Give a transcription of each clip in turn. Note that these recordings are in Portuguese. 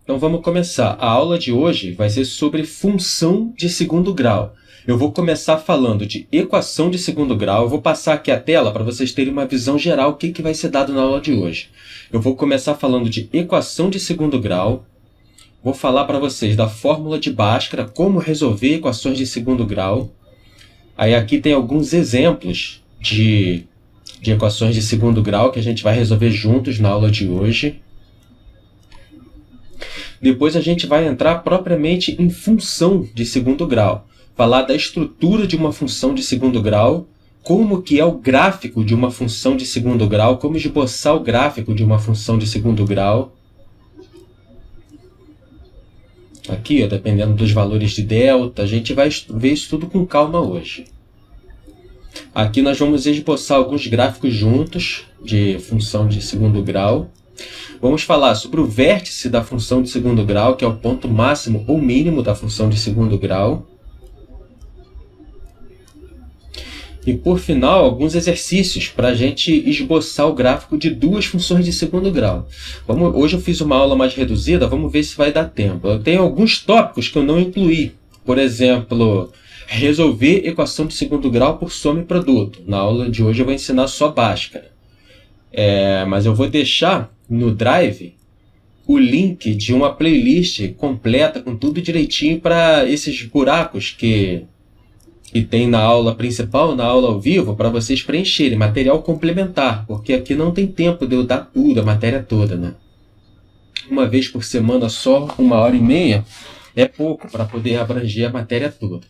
Então vamos começar. A aula de hoje vai ser sobre função de segundo grau. Eu vou começar falando de equação de segundo grau. Eu vou passar aqui a tela para vocês terem uma visão geral do que vai ser dado na aula de hoje. Eu vou começar falando de equação de segundo grau. Vou falar para vocês da fórmula de Bhaskara, como resolver equações de segundo grau. Aí aqui tem alguns exemplos de equações de segundo grau que a gente vai resolver juntos na aula de hoje. Depois a gente vai entrar propriamente em função de segundo grau. Falar da estrutura de uma função de segundo grau, como que é o gráfico de uma função de segundo grau, como esboçar o gráfico de uma função de segundo grau. Aqui, ó, dependendo dos valores de delta, a gente vai ver isso tudo com calma hoje. Aqui nós vamos esboçar alguns gráficos juntos de função de segundo grau. Vamos falar sobre o vértice da função de segundo grau, que é o ponto máximo ou mínimo da função de segundo grau. E, por final, alguns exercícios para a gente esboçar o gráfico de duas funções de segundo grau. Hoje eu fiz uma aula mais reduzida, vamos ver se vai dar tempo. Eu tenho alguns tópicos que eu não incluí. Por exemplo, resolver equação de segundo grau por soma e produto. Na aula de hoje eu vou ensinar só Bhaskara. Mas eu vou deixar no Drive o link de uma playlist completa com tudo direitinho para esses buracos que tem na aula principal, na aula ao vivo, para vocês preencherem, material complementar, porque aqui não tem tempo de eu dar tudo, a matéria toda, né? Uma vez por semana só, 1h30, é pouco para poder abranger a matéria toda.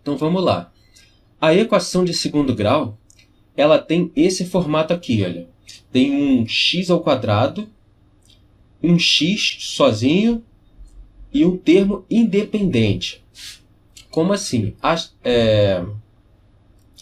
Então vamos lá. A equação de segundo grau, ela tem esse formato aqui, olha. Tem um x ao quadrado, um x sozinho e um termo independente. Como assim?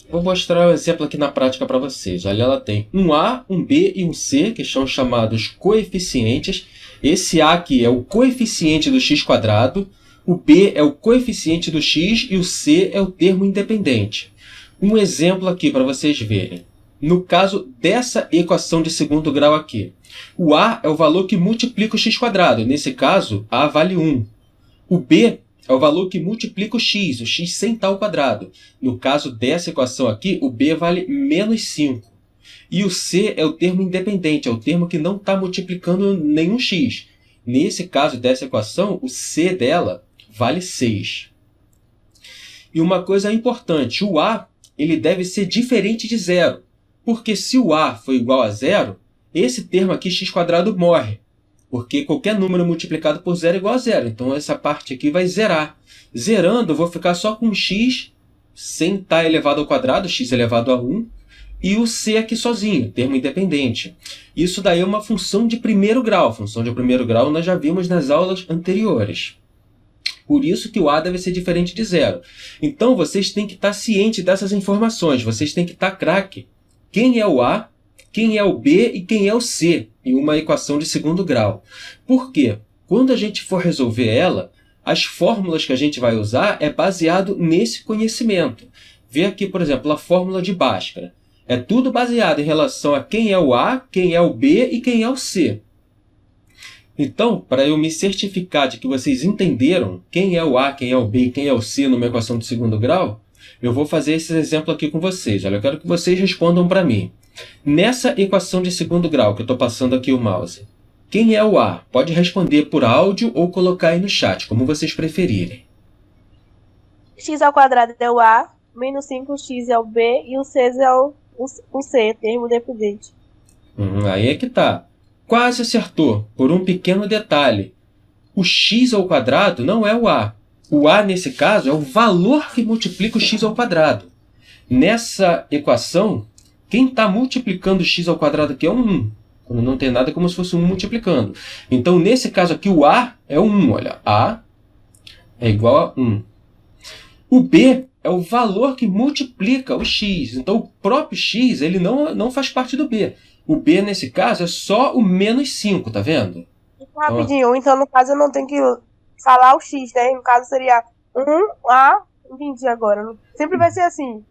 Vou mostrar um exemplo aqui na prática para vocês. Olha, ela tem um A, um B e um C, que são chamados coeficientes. Esse A aqui é o coeficiente do x quadrado, o B é o coeficiente do x e o C é o termo independente. Um exemplo aqui para vocês verem. No caso dessa equação de segundo grau aqui, o A é o valor que multiplica o x quadrado. Nesse caso, A vale 1. O B é o valor que multiplica o x sem estar ao quadrado. No caso dessa equação aqui, o B vale menos 5. E o C é o termo independente, é o termo que não está multiplicando nenhum x. Nesse caso dessa equação, o C dela vale 6. E uma coisa importante, o A ele deve ser diferente de zero. Porque se o A for igual a zero, esse termo aqui, x quadrado, morre. Porque qualquer número multiplicado por zero é igual a zero. Então, essa parte aqui vai zerar. Zerando, eu vou ficar só com x sem estar elevado ao quadrado, x elevado a 1, e o c aqui sozinho, termo independente. Isso daí é uma função de primeiro grau. Função de primeiro grau nós já vimos nas aulas anteriores. Por isso que o a deve ser diferente de zero. Então, vocês têm que estar cientes dessas informações. Vocês têm que estar craque. Quem é o a, quem é o b e quem é o c em uma equação de segundo grau. Por quê? Quando a gente for resolver ela, as fórmulas que a gente vai usar é baseado nesse conhecimento. Vê aqui, por exemplo, a fórmula de Bhaskara. É tudo baseado em relação a quem é o a, quem é o b e quem é o c. Então, para eu me certificar de que vocês entenderam quem é o a, quem é o b e quem é o c numa equação de segundo grau, eu vou fazer esse exemplo aqui com vocês. Olha, eu quero que vocês respondam para mim. Nessa equação de segundo grau, que eu estou passando aqui o mouse, quem é o a? Pode responder por áudio ou colocar aí no chat, como vocês preferirem. X ao quadrado é o a, menos 5x é o b e o c é o c, termo independente. Aí é que tá. Quase acertou, por um pequeno detalhe. O x ao quadrado não é o a. O a, nesse caso, é o valor que multiplica o x ao quadrado. Nessa equação, quem está multiplicando x ao quadrado aqui é um 1. Quando não tem nada, é como se fosse 1 multiplicando. Então, nesse caso aqui, o a é o 1. Olha, a é igual a 1. O b é o valor que multiplica o x. Então, o próprio x ele não faz parte do b. O b, nesse caso, é só o menos 5, tá vendo? Rapidinho, então no caso eu não tenho que falar o x, né? No caso seria 1a, entendi agora. Sempre vai ser assim.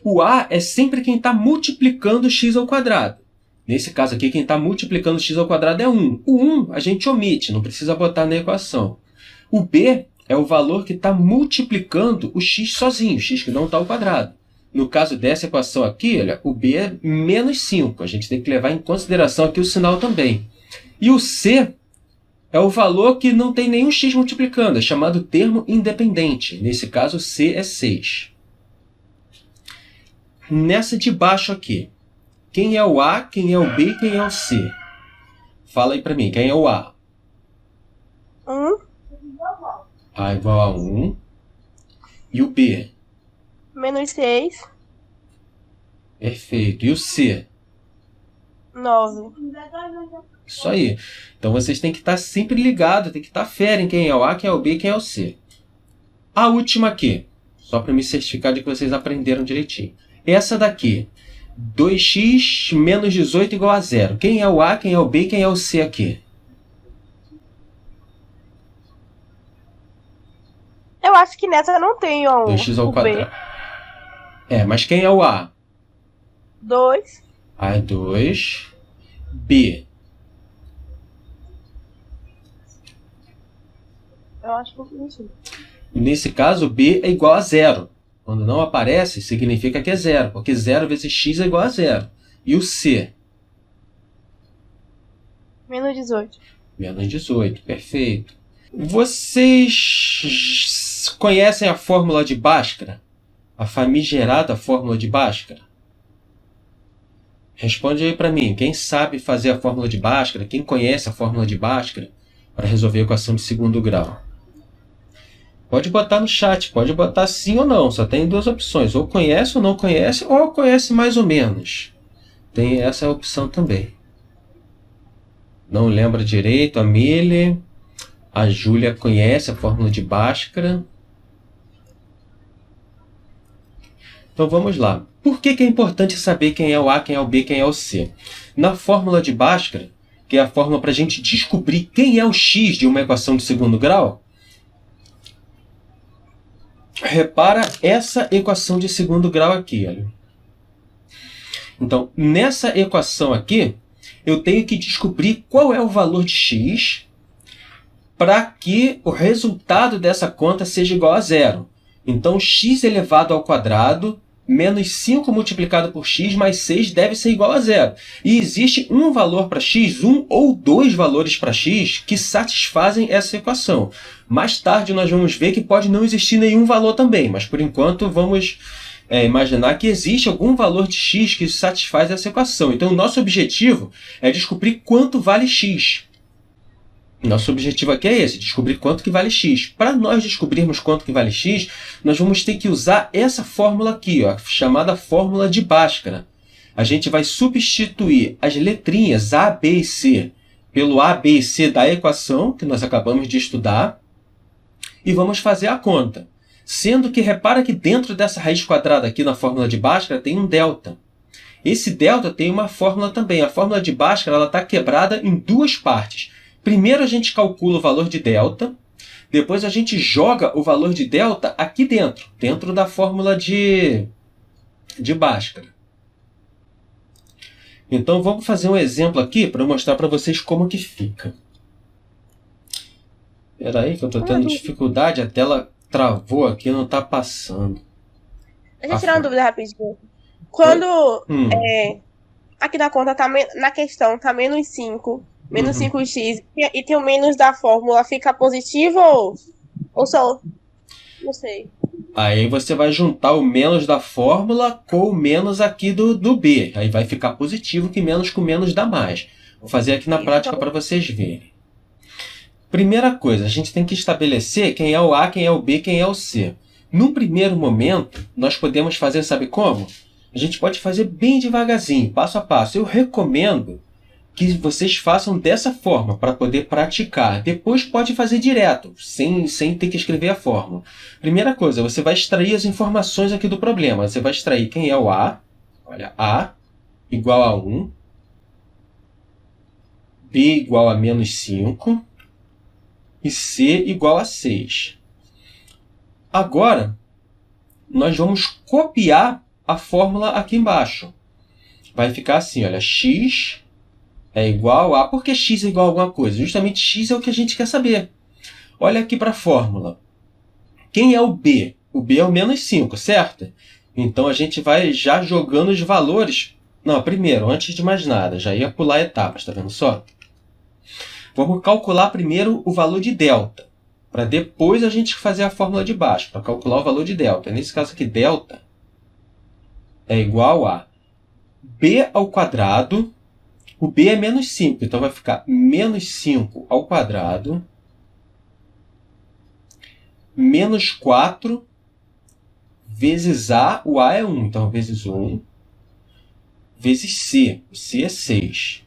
O a é sempre quem está multiplicando x ao quadrado. Nesse caso aqui, quem está multiplicando x ao quadrado é 1. O 1 a gente omite, não precisa botar na equação. O b é o valor que está multiplicando o x sozinho, o x que não está ao quadrado. No caso dessa equação aqui, olha, o b é menos 5. A gente tem que levar em consideração aqui o sinal também. E o c é o valor que não tem nenhum x multiplicando, é chamado termo independente. Nesse caso, c é 6. Nessa de baixo aqui, quem é o A, quem é o B e quem é o C? Fala aí para mim, quem é o A? 1. A igual a 1. E o B? Menos 6. Perfeito. E o C? 9. Isso aí. Então, vocês têm que estar sempre ligados, tem que estar fera em quem é o A, quem é o B e quem é o C. A última aqui, só para me certificar de que vocês aprenderam direitinho. Essa daqui, 2x menos 18 igual a 0. Quem é o A, quem é o B e quem é o C aqui? Eu acho que nessa não tem o 2x ao o B. quadrado. Mas quem é o A? 2. A é 2. B. Eu acho que não sei. Nesse caso, B é igual a 0. Quando não aparece, significa que é 0, porque 0 vezes x é igual a 0. E o C? Menos 18. Menos 18, perfeito. Vocês conhecem a fórmula de Bhaskara? A famigerada fórmula de Bhaskara? Responde aí para mim, quem sabe fazer a fórmula de Bhaskara? Quem conhece a fórmula de Bhaskara para resolver a equação de segundo grau? Pode botar no chat, pode botar sim ou não, só tem duas opções, ou conhece ou não conhece, ou conhece mais ou menos. Tem essa opção também. Não lembra direito, a Mili, a Júlia conhece a fórmula de Bhaskara. Então vamos lá. Por que é importante saber quem é o A, quem é o B, quem é o C? Na fórmula de Bhaskara, que é a fórmula para a gente descobrir quem é o x de uma equação de segundo grau, repara essa equação de segundo grau aqui. Olha. Então, nessa equação aqui, eu tenho que descobrir qual é o valor de x para que o resultado dessa conta seja igual a 0. Então, x elevado ao quadrado menos 5 multiplicado por x mais 6 deve ser igual a 0. E existe um valor para x, um ou dois valores para x, que satisfazem essa equação. Mais tarde nós vamos ver que pode não existir nenhum valor também, mas por enquanto vamos imaginar que existe algum valor de x que satisfaz essa equação. Então o nosso objetivo é descobrir quanto vale x. Nosso objetivo aqui é esse, descobrir quanto que vale x. Para nós descobrirmos quanto que vale x, nós vamos ter que usar essa fórmula aqui, ó, chamada fórmula de Bhaskara. A gente vai substituir as letrinhas A, B e C pelo A, B e C da equação, que nós acabamos de estudar, e vamos fazer a conta. Sendo que, repara que dentro dessa raiz quadrada aqui na fórmula de Bhaskara tem um delta. Esse delta tem uma fórmula também. A fórmula de Bhaskara está quebrada em duas partes. Primeiro a gente calcula o valor de delta, depois a gente joga o valor de delta aqui dentro da fórmula de Bhaskara. Então vamos fazer um exemplo aqui para mostrar para vocês como que fica. Espera aí que eu estou tendo dificuldade, a tela travou aqui, não está passando. Deixa eu tirar uma dúvida rapidinho. Quando aqui na conta, na questão, tá menos 5... Menos 5x e tem o menos da fórmula, fica positivo ou só? Não sei. Aí você vai juntar o menos da fórmula com o menos aqui do B. Aí vai ficar positivo, que menos com menos dá mais. Vou fazer aqui na prática para vocês verem. Primeira coisa, a gente tem que estabelecer quem é o A, quem é o B, quem é o C. Num primeiro momento, nós podemos fazer, sabe como? A gente pode fazer bem devagarzinho, passo a passo. Eu recomendo que vocês façam dessa forma, para poder praticar. Depois pode fazer direto, sem ter que escrever a fórmula. Primeira coisa, você vai extrair as informações aqui do problema. Você vai extrair quem é o A. Olha, A igual a 1. B igual a menos 5. E C igual a 6. Agora, nós vamos copiar a fórmula aqui embaixo. Vai ficar assim, olha, x é igual a... Por que x é igual a alguma coisa? Justamente x é o que a gente quer saber. Olha aqui para a fórmula. Quem é o b? O b é o menos 5, certo? Então, a gente vai já jogando os valores. Não, primeiro, antes de mais nada, já ia pular etapas, tá vendo só? Vamos calcular primeiro o valor de delta, para depois a gente fazer a fórmula de baixo, para calcular o valor de delta. Nesse caso aqui, delta é igual a b ao quadrado. O b é menos 5, então vai ficar menos 5 ao quadrado menos 4 vezes a, o a é 1, então vezes 1, vezes c, o c é 6.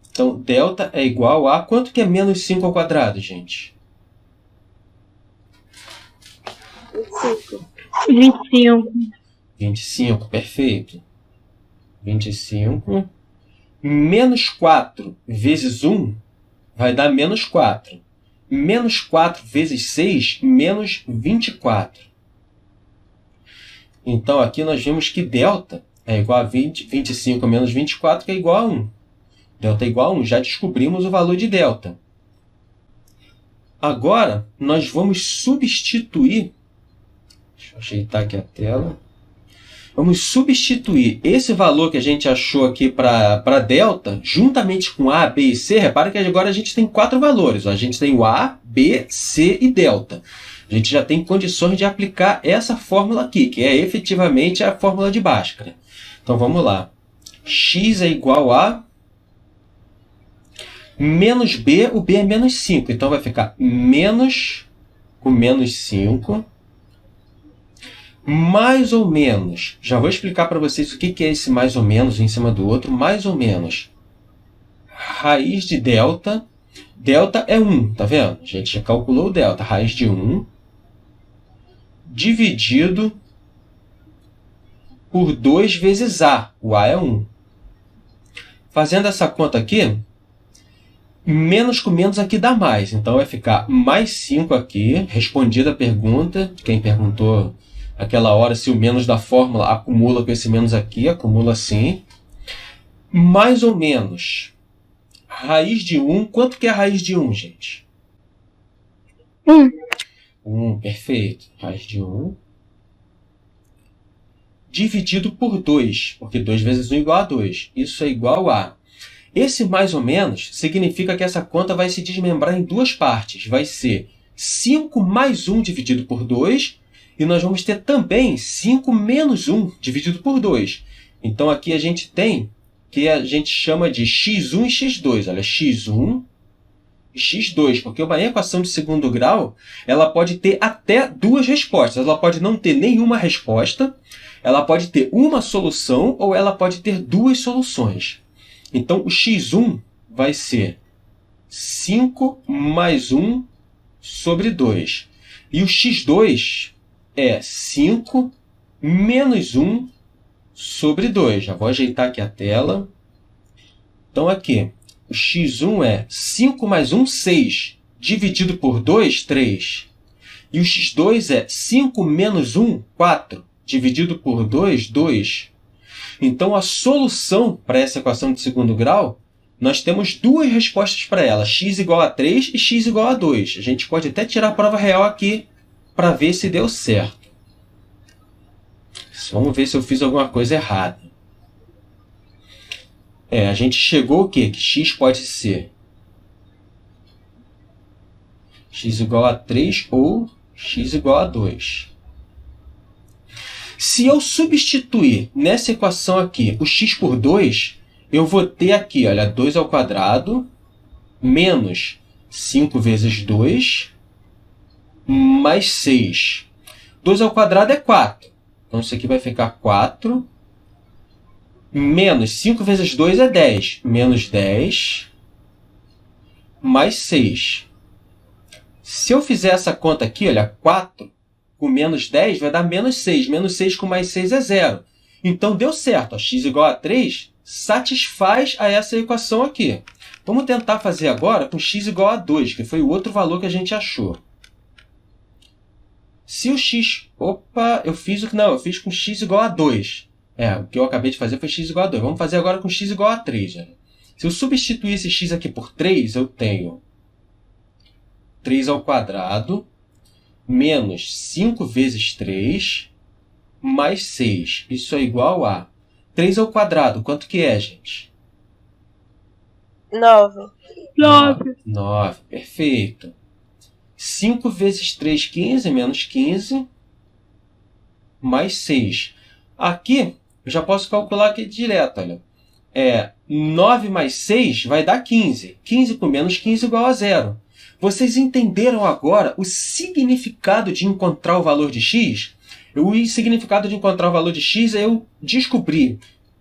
Então, delta é igual a... Quanto que é menos 5 ao quadrado, gente? 25. 25, perfeito. 25. Menos 4 vezes 1 vai dar menos 4. Menos 4 vezes 6, menos 24. Então, aqui nós vimos que delta é igual a 25 menos 24, que é igual a 1. Delta é igual a 1. Já descobrimos o valor de delta. Agora, nós vamos substituir... Deixa eu ajeitar aqui a tela. Vamos substituir esse valor que a gente achou aqui para delta, juntamente com A, B e C. Repara que agora a gente tem 4 valores. A gente tem o A, B, C e delta. A gente já tem condições de aplicar essa fórmula aqui, que é efetivamente a fórmula de Bhaskara. Então, vamos lá. X é igual a menos B, o B é menos 5. Então, vai ficar menos com menos 5. Mais ou menos. Já vou explicar para vocês o que é esse mais ou menos em cima do outro. Mais ou menos. Raiz de delta. Delta é 1, tá vendo? A gente já calculou o delta. Raiz de 1 dividido por 2 vezes A. O A é 1. Fazendo essa conta aqui, menos com menos aqui dá mais. Então, vai ficar mais 5 aqui. Respondida a pergunta de quem perguntou aquela hora se o menos da fórmula acumula com esse menos aqui. Acumula sim. Mais ou menos. Raiz de 1. Quanto que é a raiz de 1, gente? 1, perfeito. Raiz de 1. Dividido por 2, porque 2 vezes 1 é igual a 2. Isso é igual a... Esse mais ou menos significa que essa conta vai se desmembrar em duas partes. Vai ser 5 mais 1 dividido por 2, e nós vamos ter também 5 menos 1 dividido por 2. Então, aqui a gente tem que a gente chama de x1 e x2. Olha, x1 e x2, porque uma equação de segundo grau ela pode ter até duas respostas. Ela pode não ter nenhuma resposta, ela pode ter uma solução ou ela pode ter duas soluções. Então, o x1 vai ser 5 mais 1 sobre 2. E o x2 é 5 menos 1 sobre 2. Já vou ajeitar aqui a tela. Então, aqui, o x1 é 5 mais 1, 6. Dividido por 2, 3. E o x2 é 5 menos 1, 4. Dividido por 2, 2. Então, a solução para essa equação de segundo grau, nós temos duas respostas para ela, x igual a 3 e x igual a 2. A gente pode até tirar a prova real aqui para ver se deu certo. Vamos ver se eu fiz alguma coisa errada. A gente chegou o quê? Que x pode ser x igual a 3 ou x igual a 2. Se eu substituir nessa equação aqui o x por 2, eu vou ter aqui, olha, 2 ao quadrado menos 5 vezes 2 mais 6. 2 ao quadrado é 4. Então, isso aqui vai ficar 4 menos 5 vezes 2 é 10. Menos 10 mais 6. Se eu fizer essa conta aqui, olha, 4 com menos 10 vai dar menos 6. Menos 6 com mais 6 é 0. Então, deu certo. Ó, x igual a 3 satisfaz a essa equação aqui. Vamos tentar fazer agora com x igual a 2, que foi o outro valor que a gente achou. Se o x... Opa, eu fiz o que? Não, eu fiz com x igual a 2. O que eu acabei de fazer foi x igual a 2. Vamos fazer agora com x igual a 3. Olha. Se eu substituir esse x aqui por 3, eu tenho 3 ao quadrado menos 5 vezes 3 mais 6. Isso é igual a 3 ao quadrado. Quanto que é, gente? 9. 9. Perfeito. 5 vezes 3, 15, menos 15, mais 6. Aqui, eu já posso calcular aqui direto, olha. 9 mais 6 vai dar 15. 15 com menos 15 igual a 0. Vocês entenderam agora o significado de encontrar o valor de x? O significado de encontrar o valor de x é eu descobrir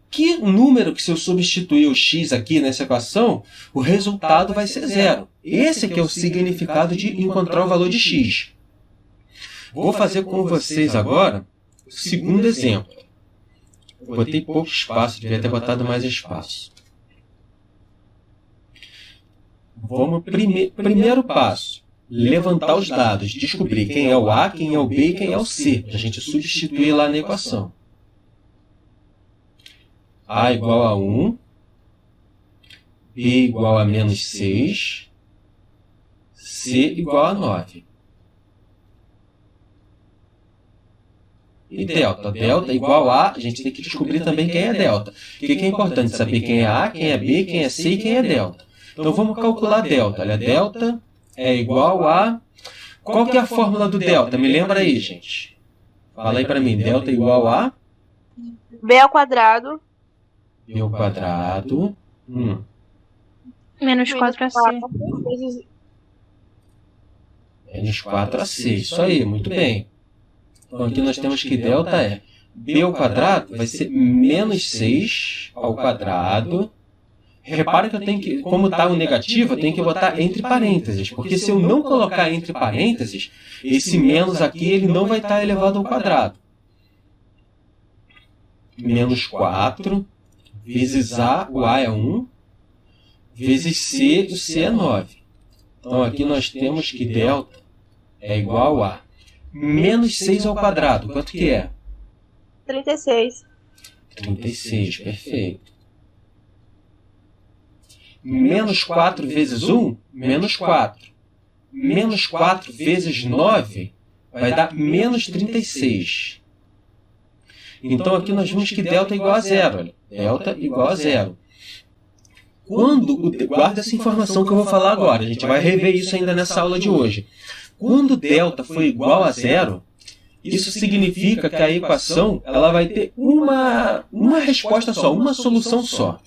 que número que se eu substituir o x aqui nessa equação, o resultado vai ser 0. Esse que é o significado de encontrar o valor de x. Vou fazer com vocês agora o segundo exemplo. Botei pouco espaço, devia ter botado mais espaço. Vamos primeiro passo. Levantar os dados, descobrir quem é o A, quem é o B e quem é o C. A gente substituir lá na equação. A igual a 1, B igual a menos 6, C igual a 9. E delta. Delta igual a gente tem que descobrir também quem é delta. O que é importante? Saber quem é A, quem é B, quem é C e quem é delta. Então vamos calcular delta. Olha, delta é igual a... Qual que é a fórmula do delta? Me lembra aí, gente. Fala aí para mim. Delta é igual a... B ao quadrado. B ao quadrado. Menos 4ac. Menos 4ac. Isso aí, muito bem. Então aqui nós temos que delta é B ao quadrado vai ser menos 6 ao quadrado. Repare que eu tenho que, como está o negativo, eu tenho que botar entre parênteses. Porque se eu não colocar entre parênteses, esse menos aqui ele não vai estar elevado ao quadrado. Menos 4 vezes A, o A é 1, vezes C, o C é 9. Então aqui nós temos que delta é igual a menos 6 ao quadrado. Quanto que é? 36. 36, perfeito. Menos 4 vezes 1, menos 4. Menos 4 vezes 9 vai dar menos 36. Então aqui nós vimos que delta é igual a 0. Olha. Delta igual a 0. Guarda essa informação que eu vou falar agora. A gente vai rever isso ainda nessa aula de hoje. Quando delta for igual a 0, isso significa que a equação ela vai ter uma resposta só, uma solução só.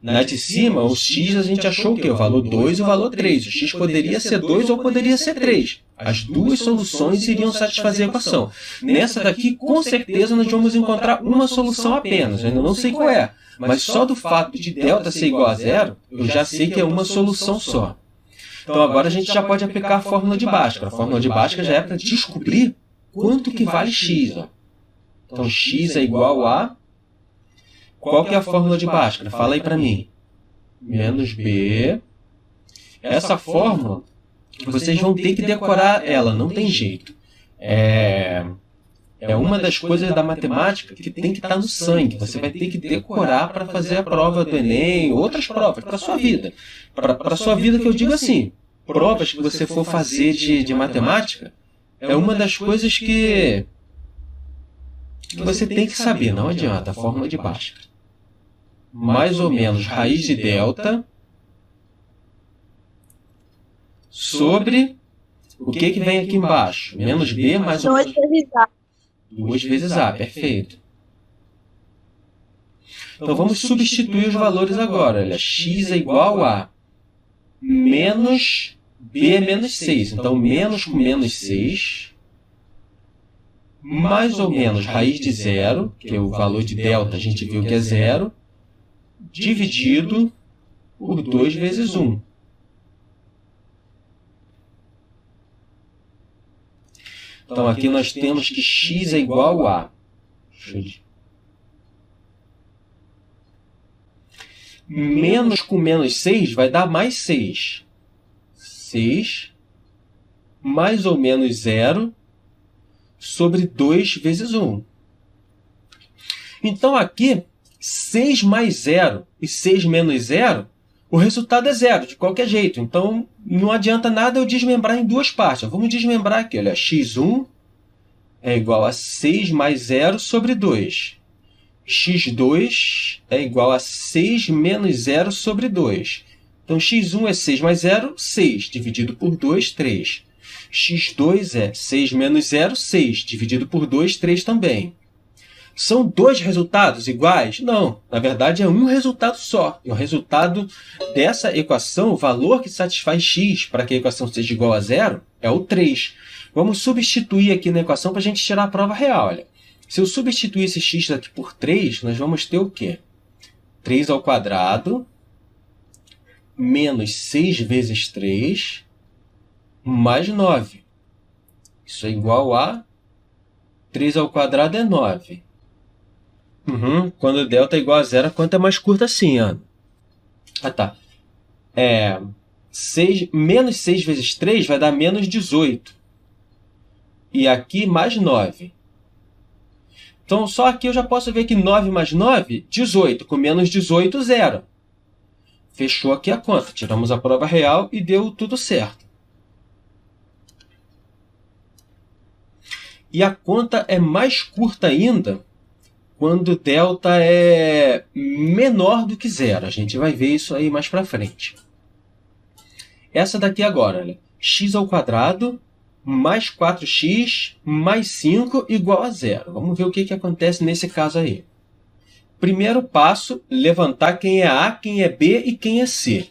Na de cima, o x a gente achou o quê? O valor 2 e o valor 3. O x poderia ser 2 ou poderia ser 3. As duas soluções iriam satisfazer a equação. Nessa daqui, com certeza, nós vamos encontrar uma solução apenas. Eu ainda não sei qual é. Mas só do fato de delta ser igual a 0, eu já sei que é uma solução só. Então agora a gente já pode aplicar a fórmula de Bhaskara. A fórmula de Bhaskara já é para descobrir quanto que vale x. Ó. Então x é igual a... Qual que é a fórmula de Bhaskara? Fala aí para mim. Menos b. Essa fórmula, vocês vão ter que decorar ela, não tem jeito. É uma das coisas da matemática que tem que estar no sangue. Você vai ter que decorar para fazer a prova do Enem, outras provas, para a sua vida. Para a sua vida que eu digo assim, provas que você for fazer de matemática, é uma das coisas que você tem que saber, não adianta, a fórmula de Bhaskara. Mais ou menos raiz de delta sobre o que vem aqui embaixo? Menos b mais ou menos 2 vezes a, perfeito. Então vamos substituir os valores agora. Olha, x é igual a menos b é menos 6. Então menos com menos 6, mais ou menos raiz de 0, que é o valor de delta, a gente viu que é 0, dividido por 2 vezes 1. Então aqui nós temos que x é igual a... Menos com menos 6 vai dar mais 6. 6 mais ou menos 0 sobre 2 vezes 1. Então aqui 6 mais 0 e 6 menos 0, o resultado é 0, de qualquer jeito. Então, não adianta nada eu desmembrar em duas partes. Vamos desmembrar aqui. Olha, x1 é igual a 6 mais 0 sobre 2. x2 é igual a 6 menos 0 sobre 2. Então, x1 é 6 mais 0, 6. Dividido por 2, 3. x2 é 6 menos 0, 6. Dividido por 2, 3 também. São dois resultados iguais? Não. Na verdade, é um resultado só. E o resultado dessa equação, o valor que satisfaz x para que a equação seja igual a 0, é o 3. Vamos substituir aqui na equação para a gente tirar a prova real. Olha. Se eu substituir esse x aqui por 3, nós vamos ter o quê? 3 ao quadrado menos 6 vezes 3 mais 9. Isso é igual a 3 ao quadrado é 9. Quando delta é igual a 0, a conta é mais curta assim, Ana. Tá. Menos 6 vezes 3 vai dar menos 18. E aqui mais 9. Então, só aqui eu já posso ver que 9 mais 9, 18. Com menos 18, 0. Fechou aqui a conta. Tiramos a prova real e deu tudo certo. E a conta é mais curta ainda quando delta é menor do que 0. A gente vai ver isso aí mais para frente. Essa daqui agora, olha, x ao quadrado mais 4x mais 5 igual a 0. Vamos ver o que acontece nesse caso aí. Primeiro passo, levantar quem é A, quem é B e quem é C.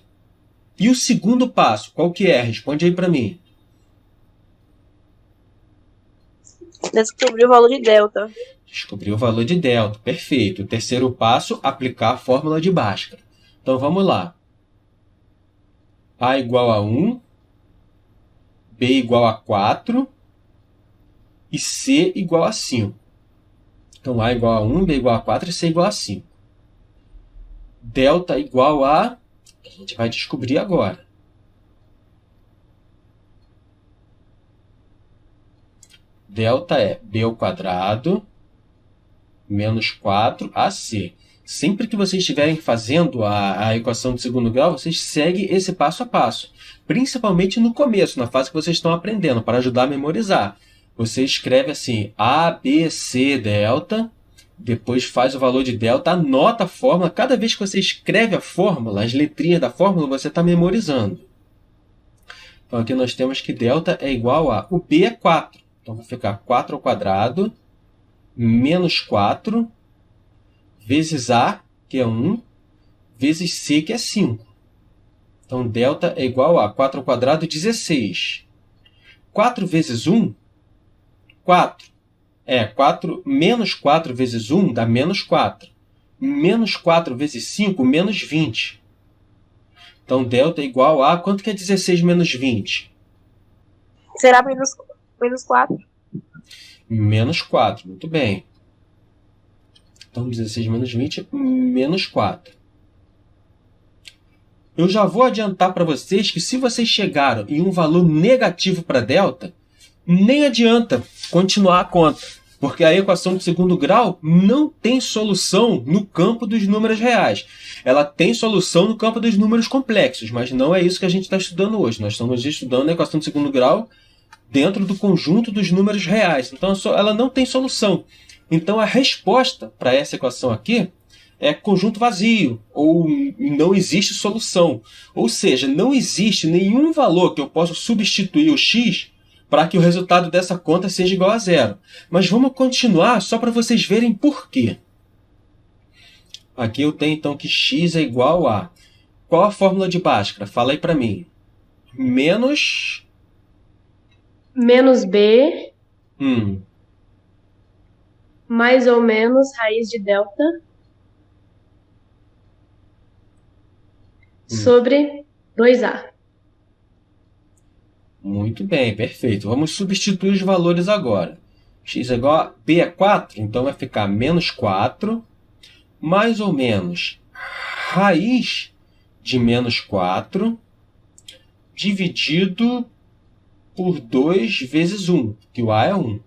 E o segundo passo, qual que é? Responde aí para mim. Descobrir o valor de delta. Descobrir o valor de delta. Perfeito. O terceiro passo, aplicar a fórmula de Bhaskara. Então, vamos lá. A igual a 1, B igual a 4 e C igual a 5. Então, A igual a 1, B igual a 4 e C igual a 5. Delta igual a gente vai descobrir agora. Delta é B ao quadrado menos 4AC. Sempre que vocês estiverem fazendo a equação de segundo grau, vocês seguem esse passo a passo. Principalmente no começo, na fase que vocês estão aprendendo, para ajudar a memorizar. Você escreve assim, A, B, C, delta, depois faz o valor de delta, anota a fórmula. Cada vez que você escreve a fórmula, as letrinhas da fórmula, você está memorizando. Então, aqui nós temos que delta é igual a... O B é 4. Então, vai ficar 4 ao quadrado menos 4 vezes A, que é 1, vezes C, que é 5. Então, delta é igual a 4 ao quadrado, 16. 4 vezes 1, 4. 4, menos 4 vezes 1 dá menos 4. Menos 4 vezes 5, menos 20. Então, delta é igual a... Quanto que é 16 menos 20? Será menos 4. Menos 4, muito bem. Então, 16 menos 20, menos 4. Eu já vou adiantar para vocês que se vocês chegaram em um valor negativo para delta, nem adianta continuar a conta, porque a equação de segundo grau não tem solução no campo dos números reais. Ela tem solução no campo dos números complexos, mas não é isso que a gente está estudando hoje. Nós estamos estudando a equação de segundo grau dentro do conjunto dos números reais. Então, ela não tem solução. Então, a resposta para essa equação aqui é conjunto vazio, ou não existe solução. Ou seja, não existe nenhum valor que eu possa substituir o x para que o resultado dessa conta seja igual a 0. Mas vamos continuar só para vocês verem por quê. Aqui eu tenho, então, que x é igual a... Qual a fórmula de Bhaskara? Fala aí para mim. Menos B mais ou menos raiz de delta sobre 2A. Muito bem, perfeito. Vamos substituir os valores agora. X é igual a B é 4, então vai ficar menos 4, mais ou menos raiz de menos 4, dividido por 2 vezes 1, que o A é 1.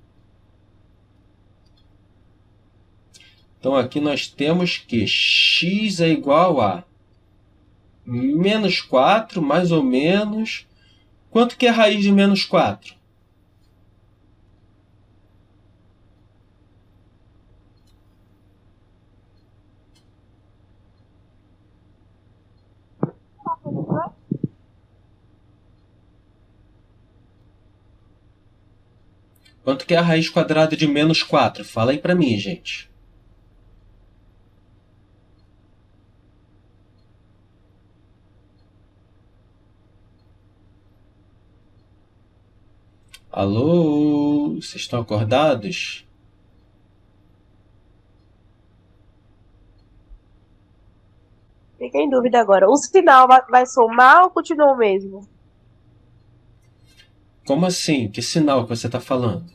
Então aqui nós temos que x é igual a menos 4, mais ou menos. Quanto que é a raiz de menos 4? Quanto que é a raiz quadrada de menos 4? Fala aí pra mim, gente. Alô? Vocês estão acordados? Fiquei em dúvida agora. O sinal vai somar ou continua o mesmo? Como assim? Que sinal que você está falando?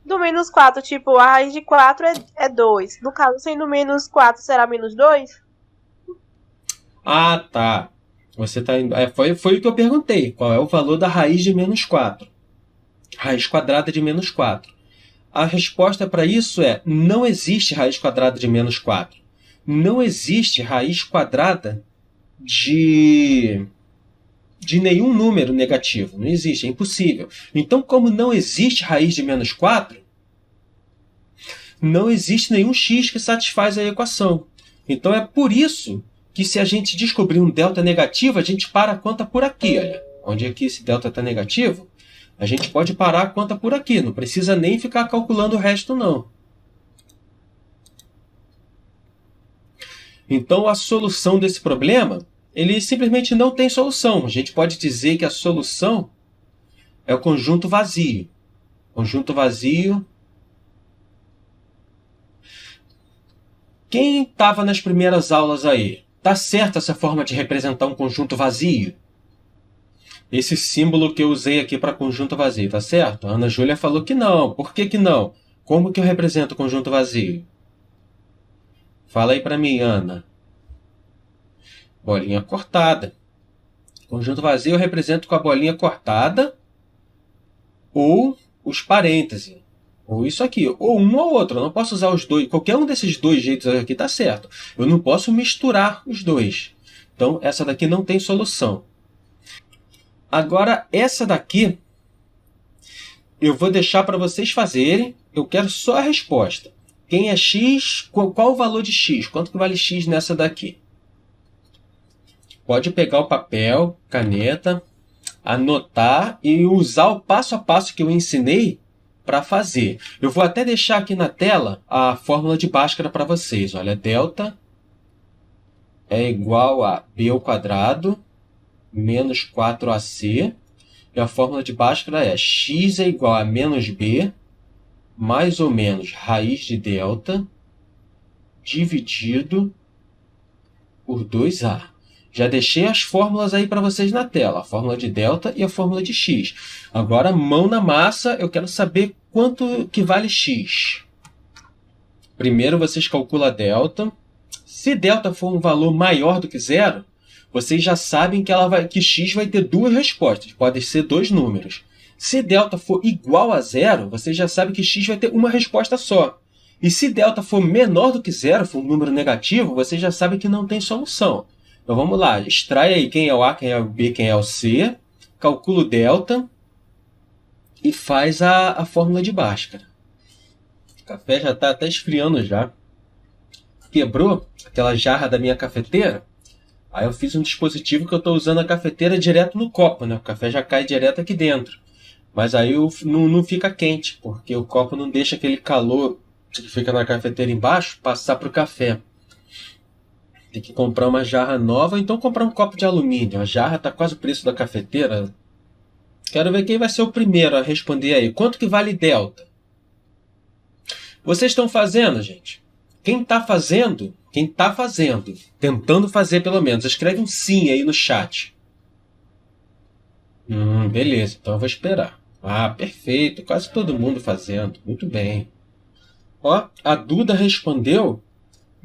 Do menos 4, tipo, a raiz de 4 é 2. No caso, sendo menos 4, será menos 2? Ah, tá. Você tá indo... foi o que eu perguntei. Qual é o valor da raiz de menos 4? Raiz quadrada de menos 4. A resposta para isso é: não existe raiz quadrada de menos 4. Não existe raiz quadrada de nenhum número negativo. Não existe, é impossível. Então, como não existe raiz de menos 4, não existe nenhum x que satisfaz a equação. Então é por isso que, se a gente descobrir um delta negativo, a gente para a conta por aqui. Olha, onde aqui esse delta está negativo, a gente pode parar a conta por aqui. Não precisa nem ficar calculando o resto, não. Então, a solução desse problema, ele simplesmente não tem solução. A gente pode dizer que a solução é o conjunto vazio. Conjunto vazio. Quem estava nas primeiras aulas aí? Tá certa essa forma de representar um conjunto vazio? Esse símbolo que eu usei aqui para conjunto vazio, tá certo? A Ana Júlia falou que não. Por que não? Como que eu represento o conjunto vazio? Fala aí para mim, Ana. Bolinha cortada. Conjunto vazio eu represento com a bolinha cortada ou os parênteses. Ou isso aqui, ou um ou outro. Eu não posso usar os dois. Qualquer um desses dois jeitos aqui está certo. Eu não posso misturar os dois. Então, essa daqui não tem solução. Agora, essa daqui, eu vou deixar para vocês fazerem. Eu quero só a resposta. Quem é x? Qual o valor de x? Quanto que vale x nessa daqui? Pode pegar o papel, caneta, anotar e usar o passo a passo que eu ensinei para fazer. Eu vou até deixar aqui na tela a fórmula de Bhaskara para vocês. Olha, delta é igual a b ao quadrado menos 4ac. E a fórmula de Bhaskara é x é igual a menos b mais ou menos raiz de delta dividido por 2a. Já deixei as fórmulas aí para vocês na tela, a fórmula de delta e a fórmula de x. Agora, mão na massa, eu quero saber quanto que vale x. Primeiro, vocês calculam a delta. Se delta for um valor maior do que zero, vocês já sabem que x vai ter duas respostas, podem ser dois números. Se delta for igual a zero, vocês já sabem que x vai ter uma resposta só. E se delta for menor do que zero, for um número negativo, vocês já sabem que não tem solução. Então vamos lá, extrai aí quem é o A, quem é o B, quem é o C, calcula o delta e faz a fórmula de Bhaskara. O café já está até esfriando já. Quebrou aquela jarra da minha cafeteira, aí eu fiz um dispositivo que eu estou usando a cafeteira direto no copo, né? O café já cai direto aqui dentro. Mas aí não fica quente, porque o copo não deixa aquele calor que fica na cafeteira embaixo passar para o café. Tem que comprar uma jarra nova, ou então comprar um copo de alumínio. A jarra está quase o preço da cafeteira. Quero ver quem vai ser o primeiro a responder aí. Quanto que vale delta? Vocês estão fazendo, gente? Quem está fazendo, tentando fazer pelo menos, escreve um sim aí no chat. Beleza, então eu vou esperar. Ah, perfeito, quase todo mundo fazendo. Muito bem. Ó, a Duda respondeu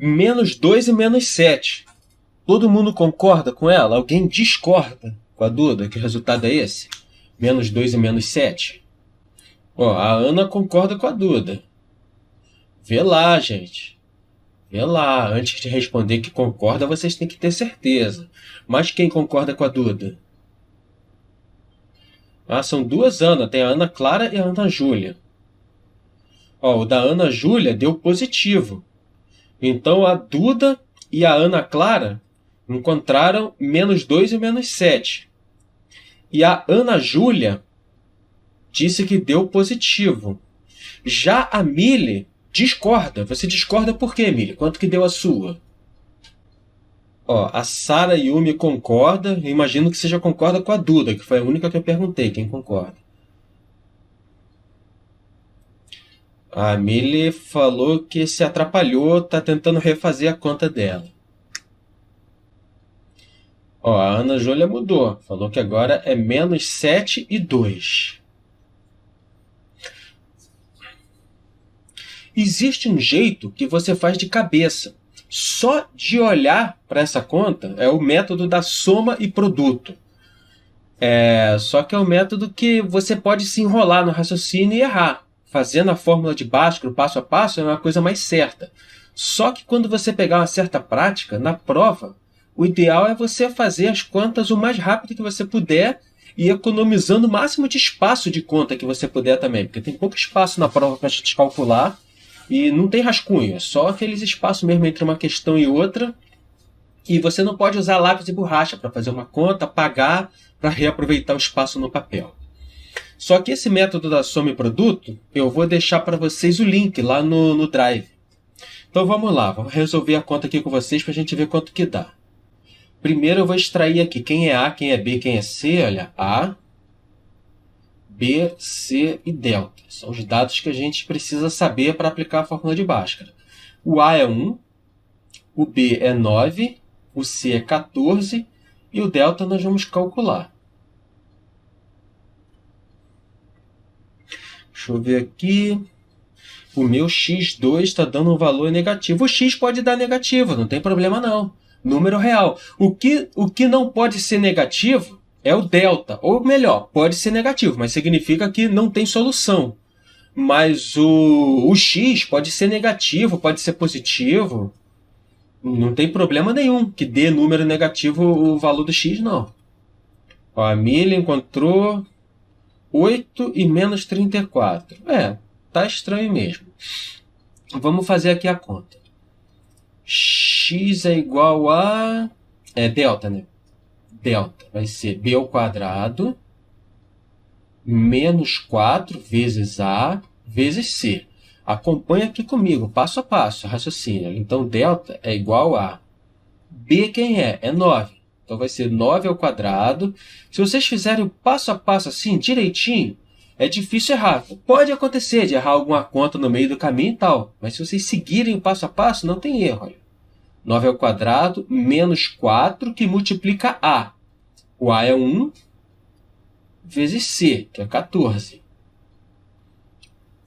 menos 2 e menos 7. Todo mundo concorda com ela? Alguém discorda com a Duda? Que o resultado é esse? Menos 2 e menos 7? Ó, a Ana concorda com a Duda. Vê lá, gente. Vê lá, antes de responder que concorda, vocês têm que ter certeza. Mas quem concorda com a Duda? Ah, são duas Ana. Tem a Ana Clara e a Ana Júlia. Ó, o da Ana Júlia deu positivo. Então a Duda e a Ana Clara encontraram -2 e -7. E a Ana Júlia disse que deu positivo. Já a Mili discorda. Você discorda por quê, Mili? Quanto que deu a sua? Ó, a Sara Yumi concorda. Eu imagino que você já concorda com a Duda, que foi a única que eu perguntei. Quem concorda? A Mili falou que se atrapalhou, tá tentando refazer a conta dela. Ó, a Ana Júlia mudou. Falou que agora é -7 e 2. Existe um jeito que você faz de cabeça. Só de olhar para essa conta é o método da soma e produto. Só que é um método que você pode se enrolar no raciocínio e errar. Fazendo a fórmula de Bhaskara passo a passo é uma coisa mais certa. Só que quando você pegar uma certa prática, na prova, o ideal é você fazer as contas o mais rápido que você puder e economizando o máximo de espaço de conta que você puder também, porque tem pouco espaço na prova para a gente calcular e não tem rascunho, é só aqueles espaços mesmo entre uma questão e outra. E você não pode usar lápis e borracha para fazer uma conta, apagar, para reaproveitar o espaço no papel. Só que esse método da soma e produto, eu vou deixar para vocês o link lá no Drive. Então vamos lá, vamos resolver a conta aqui com vocês para a gente ver quanto que dá. Primeiro eu vou extrair aqui quem é A, quem é B, quem é C. Olha, A, B, C e delta. São os dados que a gente precisa saber para aplicar a fórmula de Bhaskara. O A é 1, o B é 9, o C é 14 e o delta nós vamos calcular. Deixa eu ver aqui. O meu x2 está dando um valor negativo. O x pode dar negativo, não tem problema não. Número real. O que não pode ser negativo é o delta. Ou melhor, pode ser negativo, mas significa que não tem solução. Mas o x pode ser negativo, pode ser positivo. Não tem problema nenhum que dê número negativo o valor do x, não. Ó, a Mili encontrou 8 e -34. Tá estranho mesmo. Vamos fazer aqui a conta. X é igual a... delta, né? Delta vai ser b ao quadrado menos 4 vezes A vezes C. Acompanha aqui comigo, passo a passo, raciocínio. Então, delta é igual a... B quem é? É 9. Então, vai ser 9 ao quadrado. Se vocês fizerem o passo a passo assim, direitinho, é difícil errar. Pode acontecer de errar alguma conta no meio do caminho e tal. Mas se vocês seguirem o passo a passo, não tem erro. Olha. 9 ao quadrado menos 4 que multiplica A. O A é 1 vezes C, que é 14.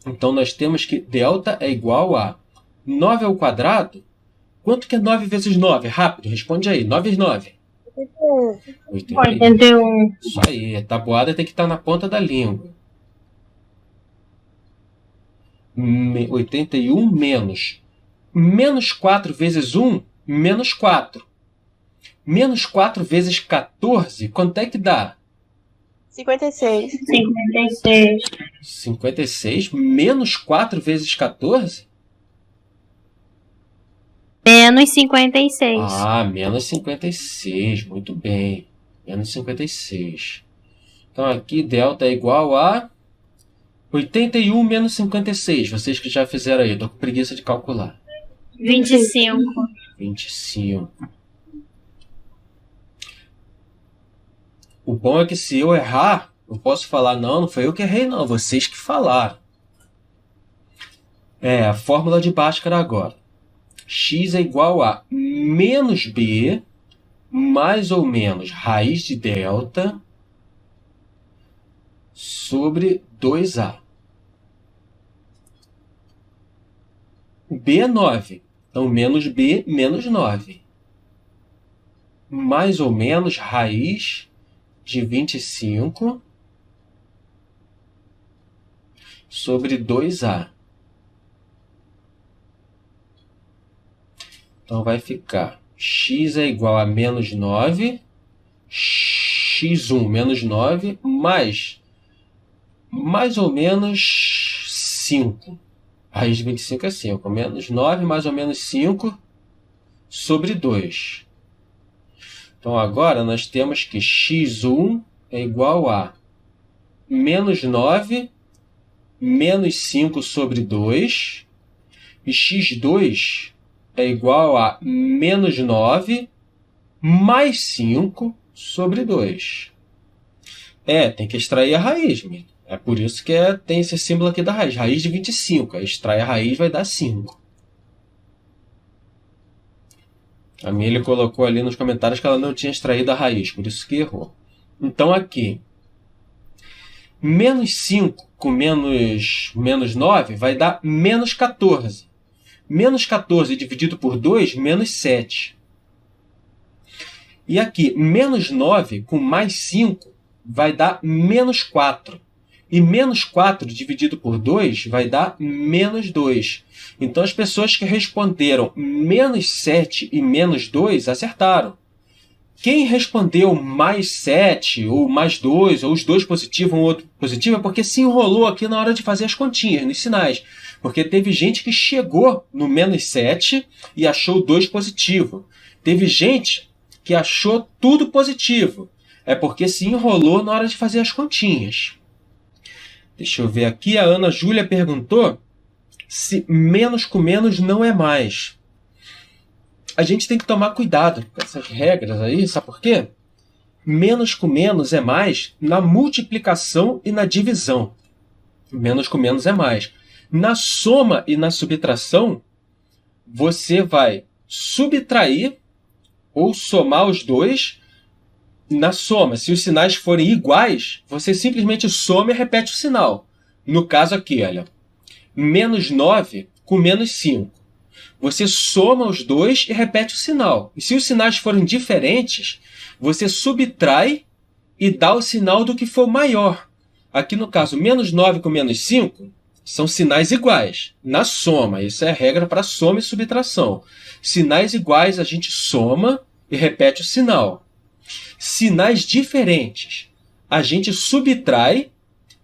Então, nós temos que delta é igual a 9 ao quadrado. Quanto que é 9 vezes 9? Rápido, responde aí. 9 vezes 9. 81. Isso aí, a tabuada tem que estar na ponta da língua. 81 menos 4 vezes 1, menos 4. Menos 4 vezes 14, quanto é que dá? 56. 56. 56 menos 4 vezes 14? Menos 56. Ah, menos 56, muito bem. Menos 56. Então aqui delta é igual a 81 menos 56. Vocês que já fizeram aí, estou com preguiça de calcular. 25. 25. O bom é que se eu errar, eu posso falar, não foi eu que errei não, vocês que falaram. A fórmula de Bhaskara agora. X é igual a menos B mais ou menos raiz de delta sobre 2A. O B é 9, então menos B menos 9. Mais ou menos raiz de 25 sobre 2A. Então vai ficar x é igual a menos 9, x1 menos 9, mais ou menos 5. A raiz de 25 é 5. Menos 9 mais ou menos 5 sobre 2. Então agora nós temos que x1 é igual a menos 9 menos 5 sobre 2. E x2 é igual a menos 9 mais 5 sobre 2. Tem que extrair a raiz. É por isso que tem esse símbolo aqui da raiz. Raiz de 25. Aí extrai a raiz, vai dar 5. A Mili colocou ali nos comentários que ela não tinha extraído a raiz, por isso que errou. Então aqui, menos 5 com menos 9 vai dar menos 14. Menos 14 dividido por 2, menos 7. E aqui, menos 9 com mais 5 vai dar menos 4. E menos 4 dividido por 2 vai dar menos 2. Então, as pessoas que responderam menos 7 e menos 2 acertaram. Quem respondeu mais 7, ou mais 2, ou os dois positivos, um outro positivo, é porque se enrolou aqui na hora de fazer as continhas, nos sinais. Porque teve gente que chegou no menos 7 e achou 2 positivo. Teve gente que achou tudo positivo. É porque se enrolou na hora de fazer as continhas. Deixa eu ver aqui. A Ana Júlia perguntou se menos com menos não é mais. A gente tem que tomar cuidado com essas regras aí. Sabe por quê? Menos com menos é mais na multiplicação e na divisão. Menos com menos é mais. Na soma e na subtração, você vai subtrair ou somar os dois. Na soma, se os sinais forem iguais, você simplesmente soma e repete o sinal. No caso aqui, olha, menos 9 com menos 5. Você soma os dois e repete o sinal. E se os sinais forem diferentes, você subtrai e dá o sinal do que for maior. Aqui no caso, menos 9 com menos 5 são sinais iguais. Na soma, isso é a regra para soma e subtração. Sinais iguais a gente soma e repete o sinal. Sinais diferentes, a gente subtrai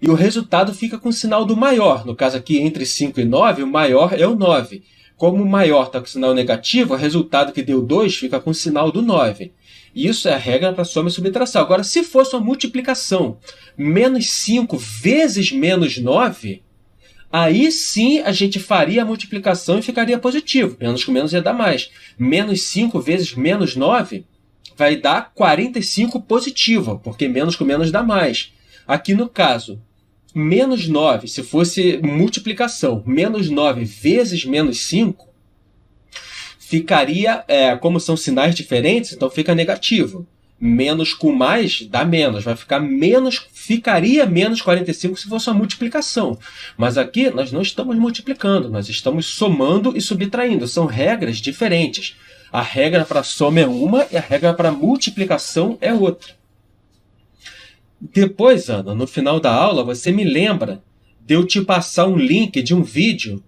e o resultado fica com o sinal do maior. No caso aqui, entre 5 e 9, o maior é o 9. Como o maior está com o sinal negativo, o resultado que deu 2 fica com o sinal do 9. Isso é a regra para soma e subtração. Agora, se fosse uma multiplicação, menos 5 vezes menos 9, aí sim a gente faria a multiplicação e ficaria positivo. Menos com menos ia dar mais. Menos 5 vezes menos 9 vai dar 45 positivo, porque menos com menos dá mais. Aqui no caso, menos 9, se fosse multiplicação, menos 9 vezes menos 5, ficaria, como são sinais diferentes, então fica negativo. Menos com mais dá menos, ficaria menos 45 se fosse uma multiplicação. Mas aqui nós não estamos multiplicando, nós estamos somando e subtraindo, são regras diferentes. A regra para soma é uma e a regra para multiplicação é outra. Depois, Ana, no final da aula, você me lembra de eu te passar um link de um vídeo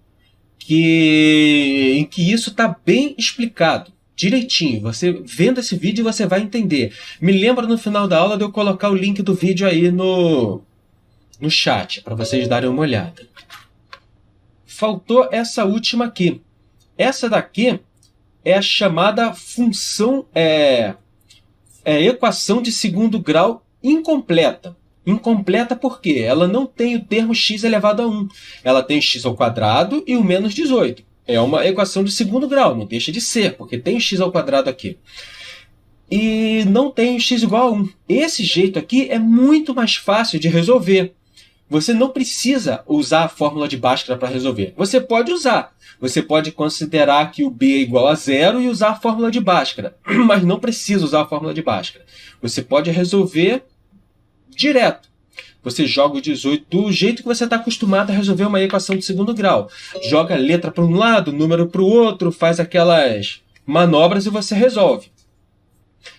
em que isso está bem explicado, direitinho. Você vendo esse vídeo, você vai entender. Me lembra no final da aula de eu colocar o link do vídeo aí no chat, para vocês darem uma olhada. Faltou essa última aqui. Essa daqui é a chamada função, equação de segundo grau incompleta. Incompleta por quê? Ela não tem o termo x elevado a 1. Ela tem x ao quadrado e o menos 18. É uma equação de segundo grau, não deixa de ser, porque tem x ao quadrado aqui. E não tem x igual a 1. Esse jeito aqui é muito mais fácil de resolver. Você não precisa usar a fórmula de Bhaskara para resolver. Você pode usar. Você pode considerar que o b é igual a 0 e usar a fórmula de Bhaskara. Mas não precisa usar a fórmula de Bhaskara. Você pode resolver direto. Você joga o 18 do jeito que você está acostumado a resolver uma equação de segundo grau. Joga a letra para um lado, número para o outro, faz aquelas manobras e você resolve.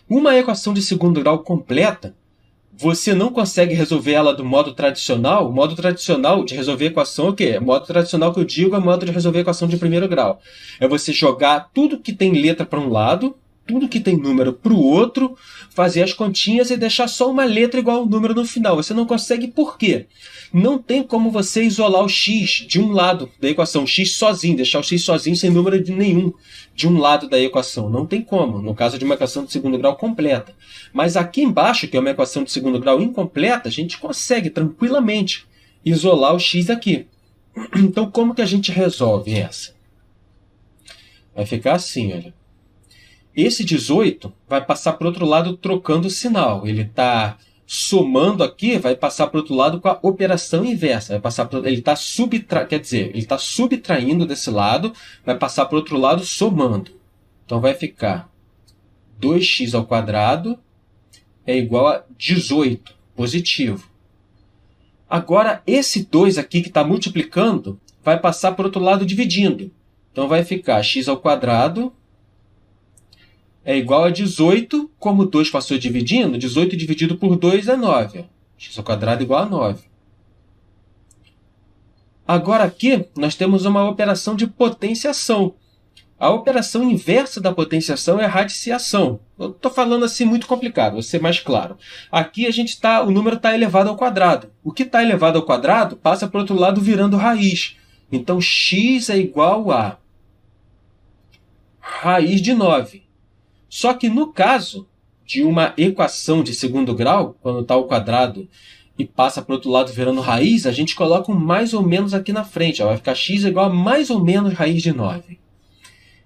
Uma equação de segundo grau completa, você não consegue resolver ela do modo tradicional. O modo tradicional de resolver equação é o quê? O modo tradicional que eu digo é o modo de resolver equação de primeiro grau. É você jogar tudo que tem letra para um lado, tudo que tem número para o outro, fazer as continhas e deixar só uma letra igual ao número no final. Você não consegue por quê? Não tem como você isolar o x de um lado da equação, x sozinho, deixar o x sozinho sem número nenhum de um lado da equação. Não tem como, no caso de uma equação de segundo grau completa. Mas aqui embaixo, que é uma equação de segundo grau incompleta, a gente consegue tranquilamente isolar o x aqui. Então, como que a gente resolve essa? Vai ficar assim, olha. Esse 18 vai passar para o outro lado trocando o sinal. Ele está somando aqui, vai passar para o outro lado com a operação inversa. Vai passar ele está subtraindo desse lado, vai passar para o outro lado somando. Então vai ficar 2x ao quadrado é igual a 18, positivo. Agora, esse 2 aqui que está multiplicando vai passar para o outro lado dividindo. Então vai ficar x ao quadrado é igual a 18, como 2 passou dividindo, 18 dividido por 2 é 9. X ao quadrado é igual a 9. Agora aqui nós temos uma operação de potenciação. A operação inversa da potenciação é a radiciação. Eu estou falando assim muito complicado, vou ser mais claro. Aqui o número está elevado ao quadrado. O que está elevado ao quadrado passa para o outro lado virando raiz. Então x é igual a raiz de 9. Só que no caso de uma equação de segundo grau, quando está ao quadrado e passa para o outro lado virando raiz, a gente coloca um mais ou menos aqui na frente. Vai ficar x igual a mais ou menos raiz de 9.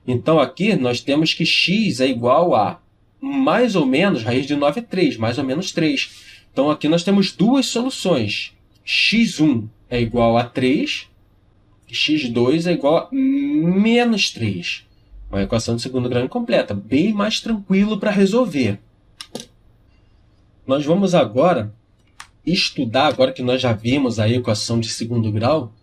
Então aqui nós temos que x é igual a mais ou menos raiz de 9 é 3, mais ou menos 3. Então aqui nós temos duas soluções. x1 é igual a 3 e x2 é igual a menos 3. Uma equação de segundo grau incompleta, bem mais tranquilo para resolver. Nós vamos agora estudar, agora que nós já vimos a equação de segundo grau,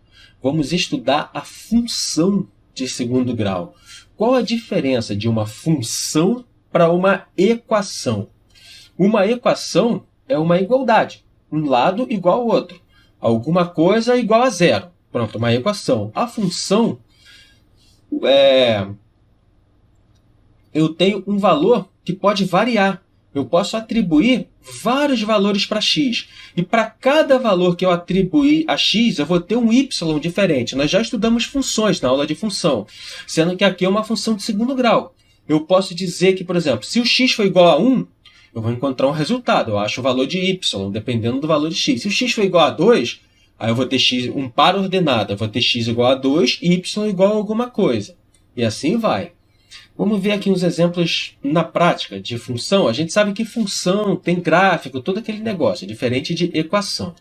vamos estudar a função de segundo grau. Qual a diferença de uma função para uma equação? Uma equação é uma igualdade, um lado igual ao outro, alguma coisa igual a zero. Pronto, uma equação. A função eu tenho um valor que pode variar. Eu posso atribuir vários valores para x. E para cada valor que eu atribuir a x, eu vou ter um y diferente. Nós já estudamos funções na aula de função, sendo que aqui é uma função de segundo grau. Eu posso dizer que, por exemplo, se o x for igual a 1, eu vou encontrar um resultado. Eu acho o valor de y, dependendo do valor de x. Se o x for igual a 2, aí eu vou ter x, um par ordenado. Eu vou ter x igual a 2 e y igual a alguma coisa. E assim vai. Vamos ver aqui uns exemplos na prática de função. A gente sabe que função tem gráfico, todo aquele negócio, diferente de equação.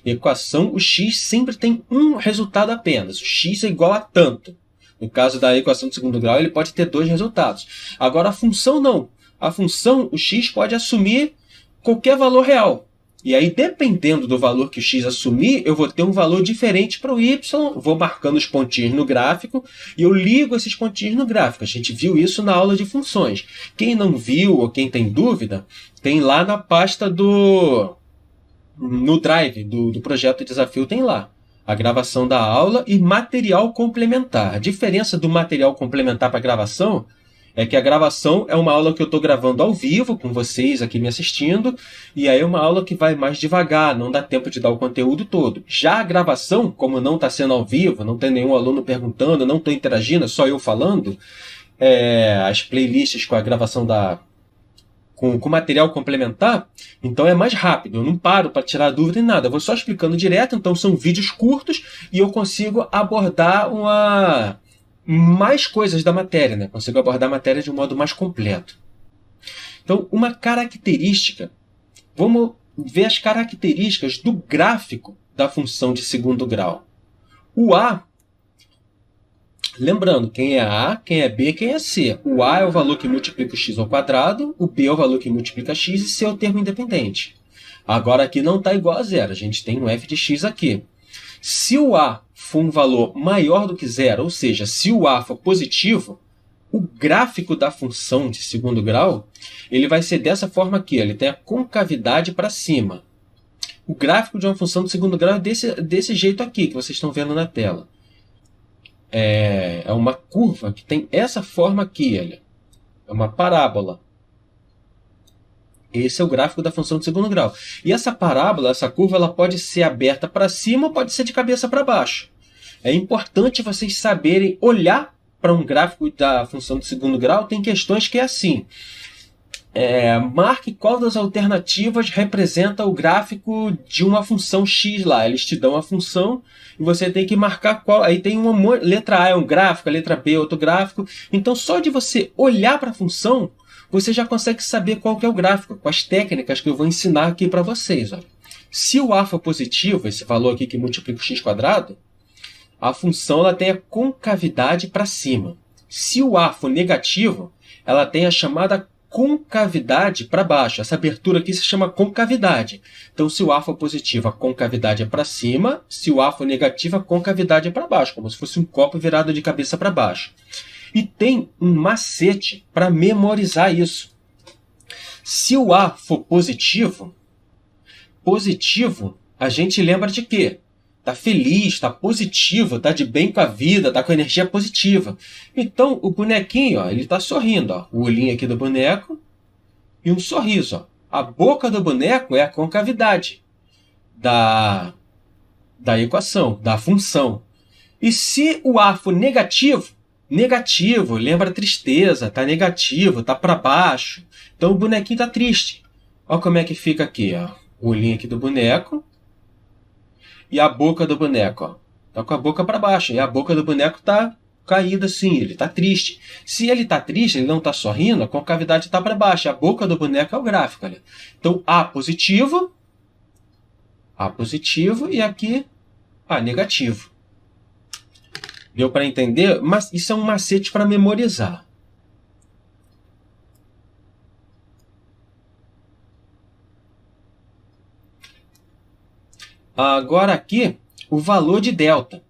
Equação, o x sempre tem um resultado apenas. O x é igual a tanto. No caso da equação de segundo grau, ele pode ter dois resultados. Agora, a função não. A função, o x pode assumir qualquer valor real. E aí, dependendo do valor que o x assumir, eu vou ter um valor diferente para o y, vou marcando os pontinhos no gráfico e eu ligo esses pontinhos no gráfico. A gente viu isso na aula de funções. Quem não viu ou quem tem dúvida, tem lá na pasta no Drive do projeto Desafio, tem lá a gravação da aula e material complementar. A diferença do material complementar para a gravação é que a gravação é uma aula que eu estou gravando ao vivo, com vocês aqui me assistindo, e aí é uma aula que vai mais devagar, não dá tempo de dar o conteúdo todo. Já a gravação, como não está sendo ao vivo, não tem nenhum aluno perguntando, não estou interagindo, é só eu falando, as playlists com a gravação com material complementar, então é mais rápido, eu não paro para tirar dúvida em nada, eu vou só explicando direto, então são vídeos curtos e eu consigo abordar mais coisas da matéria, né? Consigo abordar a matéria de um modo mais completo. Então, uma característica, vamos ver as características do gráfico da função de segundo grau. O A, lembrando, quem é A, quem é B, quem é C. O A é o valor que multiplica o x ao quadrado, o B é o valor que multiplica x e C é o termo independente. Agora aqui não está igual a zero, a gente tem um f de x aqui. Se o A for um valor maior do que zero, ou seja, se o A for positivo, o gráfico da função de segundo grau, ele vai ser dessa forma aqui, ele tem a concavidade para cima. O gráfico de uma função de segundo grau é desse jeito aqui, que vocês estão vendo na tela. É uma curva que tem essa forma aqui, olha. É uma parábola. Esse é o gráfico da função de segundo grau. E essa parábola, essa curva, ela pode ser aberta para cima ou pode ser de cabeça para baixo. É importante vocês saberem olhar para um gráfico da função de segundo grau. Tem questões que é assim. Marque qual das alternativas representa o gráfico de uma função x lá. Eles te dão a função e você tem que marcar qual. Aí tem uma letra A é um gráfico, a letra B é outro gráfico. Então, só de você olhar para a função, você já consegue saber qual que é o gráfico, com as técnicas que eu vou ensinar aqui para vocês. Olha. Se o A for positivo, esse valor aqui que multiplica o x², a função ela tem a concavidade para cima. Se o A for negativo, ela tem a chamada concavidade para baixo. Essa abertura aqui se chama concavidade. Então, se o A for positivo, a concavidade é para cima. Se o A for negativo, a concavidade é para baixo, como se fosse um copo virado de cabeça para baixo. E tem um macete para memorizar isso. Se o A for positivo, a gente lembra de quê? Está feliz, está positivo, está de bem com a vida, está com energia positiva. Então, o bonequinho, ele está sorrindo. Ó. O olhinho aqui do boneco e um sorriso. Ó. A boca do boneco é a concavidade da equação, da função. E se o A for negativo, lembra tristeza, está negativo, está para baixo. Então, o bonequinho está triste. Olha como é que fica aqui. Ó. O olhinho aqui do boneco. E a boca do boneco, está com a boca para baixo. E a boca do boneco está caída assim, ele está triste. Se ele está triste, ele não está sorrindo, a concavidade está para baixo. A boca do boneco é o gráfico. Olha. Então, A positivo e aqui A negativo. Deu para entender? Mas isso é um macete para memorizar. Agora aqui, o valor de delta.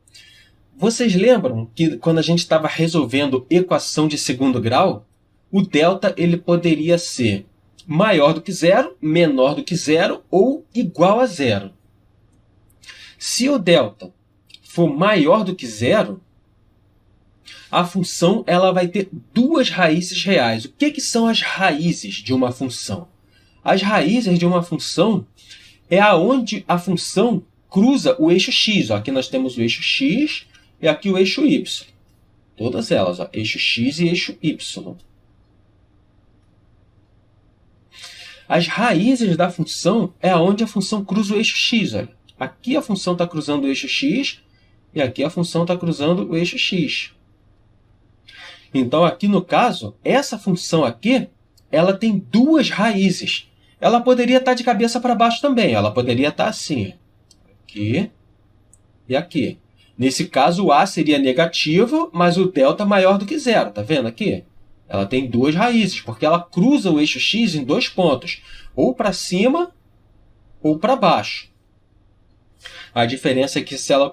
Vocês lembram que quando a gente estava resolvendo equação de segundo grau, o delta ele poderia ser maior do que zero, menor do que zero ou igual a zero. Se o delta for maior do que zero, a função ela vai ter duas raízes reais. O que são as raízes de uma função? As raízes de uma função é aonde a função cruza o eixo x. Ó. Aqui nós temos o eixo x e aqui o eixo y. Todas elas, ó, eixo x e eixo y. As raízes da função é aonde a função cruza o eixo x. Olha. Aqui a função está cruzando o eixo x e aqui a função está cruzando o eixo x. Então, aqui no caso, essa função aqui, ela tem duas raízes. Ela poderia estar de cabeça para baixo também. Ela poderia estar assim. Aqui e aqui. Nesse caso, o A seria negativo, mas o delta maior do que zero. Está vendo aqui? Ela tem duas raízes, porque ela cruza o eixo x em dois pontos. Ou para cima, ou para baixo. A diferença é que se ela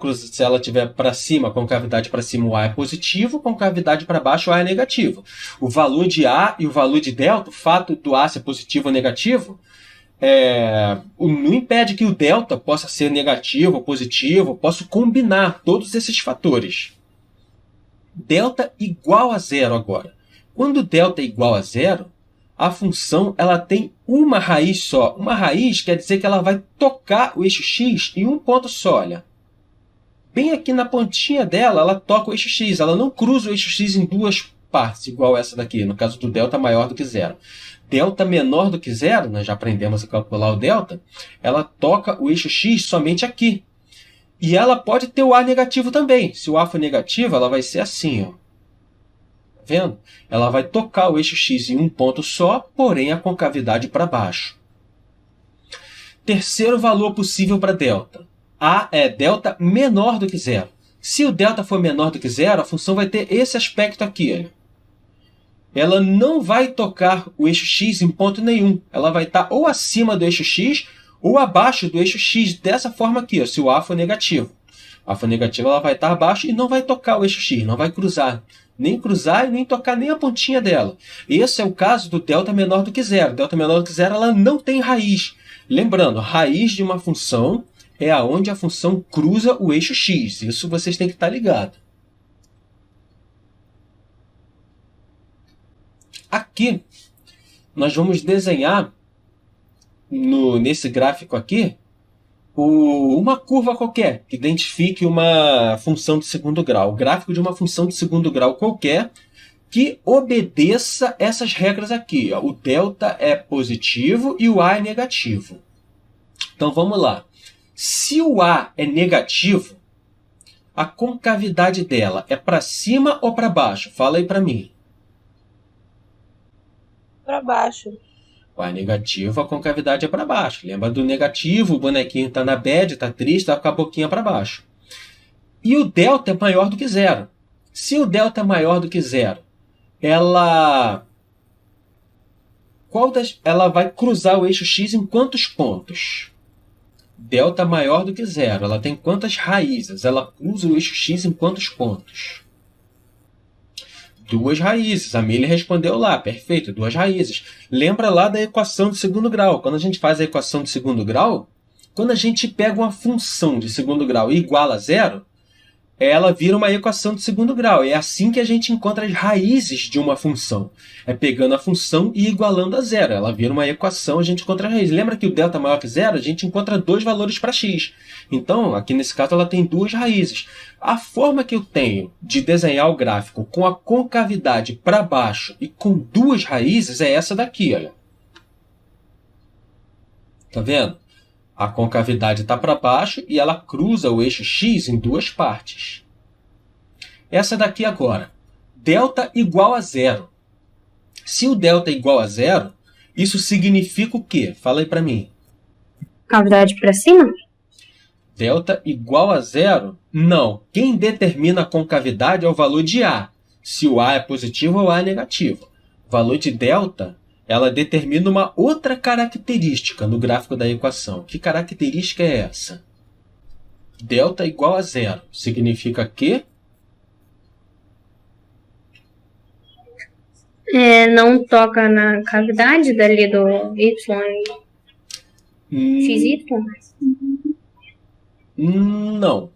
estiver para cima, concavidade para cima, o A é positivo, concavidade para baixo, o A é negativo. O valor de A e o valor de delta, o fato do A ser positivo ou negativo, não impede que o delta possa ser negativo ou positivo. Eu posso combinar todos esses fatores. Delta igual a zero agora. Quando delta é igual a zero, a função ela tem uma raiz só. Uma raiz quer dizer que ela vai tocar o eixo x em um ponto só. Olha. Bem aqui na pontinha dela, ela toca o eixo x. Ela não cruza o eixo x em duas partes, igual essa daqui. No caso do delta maior do que zero. Delta menor do que zero, nós já aprendemos a calcular o delta, ela toca o eixo x somente aqui. E ela pode ter o A negativo também. Se o A for negativo, ela vai ser assim, ó. Vendo? Ela vai tocar o eixo x em um ponto só, porém a concavidade para baixo. Terceiro valor possível para delta. A é delta menor do que zero. Se o delta for menor do que zero, a função vai ter esse aspecto aqui. Olha. Ela não vai tocar o eixo x em ponto nenhum. Ela vai estar ou acima do eixo x ou abaixo do eixo x, dessa forma aqui, ó, se o A for negativo. A for negativo, ela vai estar abaixo e não vai tocar o eixo x, não vai cruzar. Nem cruzar e nem tocar nem a pontinha dela. Esse é o caso do delta menor do que zero. Delta menor do que zero, ela não tem raiz. Lembrando, raiz de uma função é aonde a função cruza o eixo x. Isso vocês têm que estar ligados. Aqui, nós vamos desenhar, nesse gráfico aqui, uma curva qualquer que identifique uma função de segundo grau. O gráfico de uma função de segundo grau qualquer que obedeça essas regras aqui. Ó. O delta é positivo e o a é negativo. Então, vamos lá. Se o a é negativo, a concavidade dela é para cima ou para baixo? Fala aí para mim. Para baixo. O a é negativo, a concavidade é para baixo. Lembra do negativo? O bonequinho está na bad, está triste, está com a boquinha para baixo. E o delta é maior do que zero. Se o delta é maior do que zero, ela vai cruzar o eixo x em quantos pontos? Delta maior do que zero. Ela tem quantas raízes? Ela cruza o eixo x em quantos pontos? 2 raízes. A Milly respondeu lá. Perfeito, 2 raízes. Lembra lá da equação de segundo grau. Quando a gente faz a equação de segundo grau, quando a gente pega uma função de segundo grau igual a zero, ela vira uma equação de segundo grau. É assim que a gente encontra as raízes de uma função. É pegando a função e igualando a zero. Ela vira uma equação, a gente encontra a raiz. Lembra que o delta é maior que zero? A gente encontra 2 valores para x. Então, aqui nesse caso, ela tem 2 raízes. A forma que eu tenho de desenhar o gráfico com a concavidade para baixo e com 2 raízes é essa daqui. Olha. Tá vendo? A concavidade está para baixo e ela cruza o eixo x em 2 partes. Essa daqui agora, delta igual a zero. Se o delta é igual a zero, isso significa o quê? Fala aí para mim. Concavidade para cima? Delta igual a zero? Não. Quem determina a concavidade é o valor de a. Se o a é positivo ou a é negativo. O valor de delta, ela determina uma outra característica no gráfico da equação. Que característica é essa? Delta igual a zero. Significa que? Não toca na cavidade dali do y xy? Não.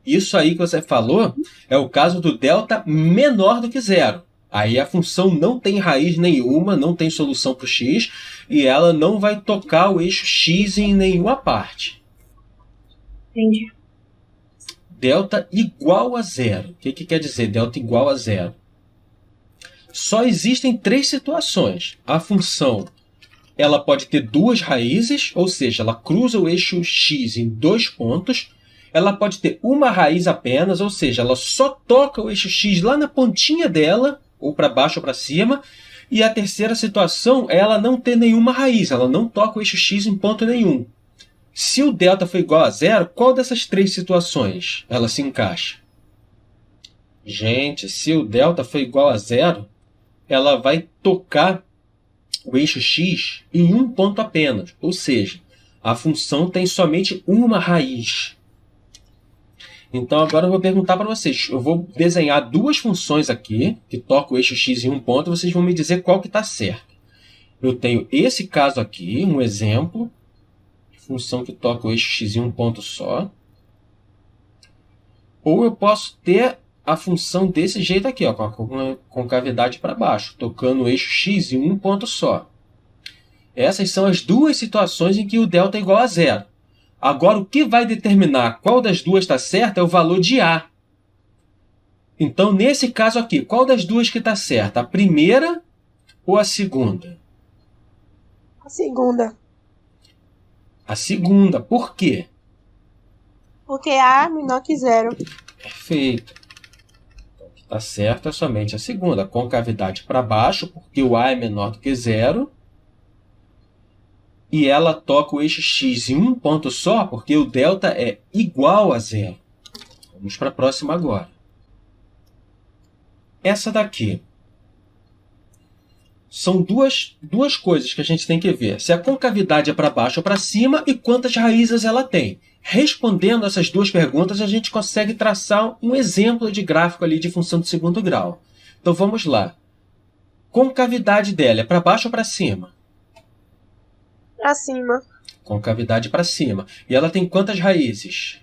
Isso aí que você falou é o caso do delta menor do que zero. Aí a função não tem raiz nenhuma, não tem solução para o x, e ela não vai tocar o eixo x em nenhuma parte. Entendi. Delta igual a zero. O que quer dizer delta igual a zero? Só existem 3 situações. A função ela pode ter 2 raízes, ou seja, ela cruza o eixo x em 2 pontos. Ela pode ter uma raiz apenas, ou seja, ela só toca o eixo x lá na pontinha dela, ou para baixo ou para cima. E a terceira situação é ela não ter nenhuma raiz, ela não toca o eixo x em ponto nenhum. Se o delta for igual a zero, qual dessas 3 situações ela se encaixa? Gente, se o delta for igual a zero, ela vai tocar o eixo x em um ponto apenas. Ou seja, a função tem somente uma raiz. Então, agora eu vou perguntar para vocês. Eu vou desenhar 2 funções aqui, que tocam o eixo x em um ponto, e vocês vão me dizer qual que está certo. Eu tenho esse caso aqui, um exemplo. Função que toca o eixo x em um ponto só. Ou eu posso ter a função desse jeito aqui, ó, com a concavidade para baixo, tocando o eixo x em um ponto só. Essas são as 2 situações em que o delta é igual a zero. Agora, o que vai determinar qual das 2 está certa é o valor de a. Então, nesse caso aqui, qual das 2 que está certa? A primeira ou a segunda? A segunda. A segunda. Por quê? Porque a é menor que zero. Perfeito. Então, o que está certo é somente a segunda. A concavidade para baixo, porque o a é menor do que zero. E ela toca o eixo x em um ponto só, porque o delta é igual a zero. Vamos para a próxima agora. Essa daqui. São duas coisas que a gente tem que ver. Se a concavidade é para baixo ou para cima e quantas raízes ela tem. Respondendo essas 2 perguntas, a gente consegue traçar um exemplo de gráfico ali de função de segundo grau. Então vamos lá. Concavidade dela é para baixo ou para cima? Pra cima. Concavidade para cima. E ela tem quantas raízes?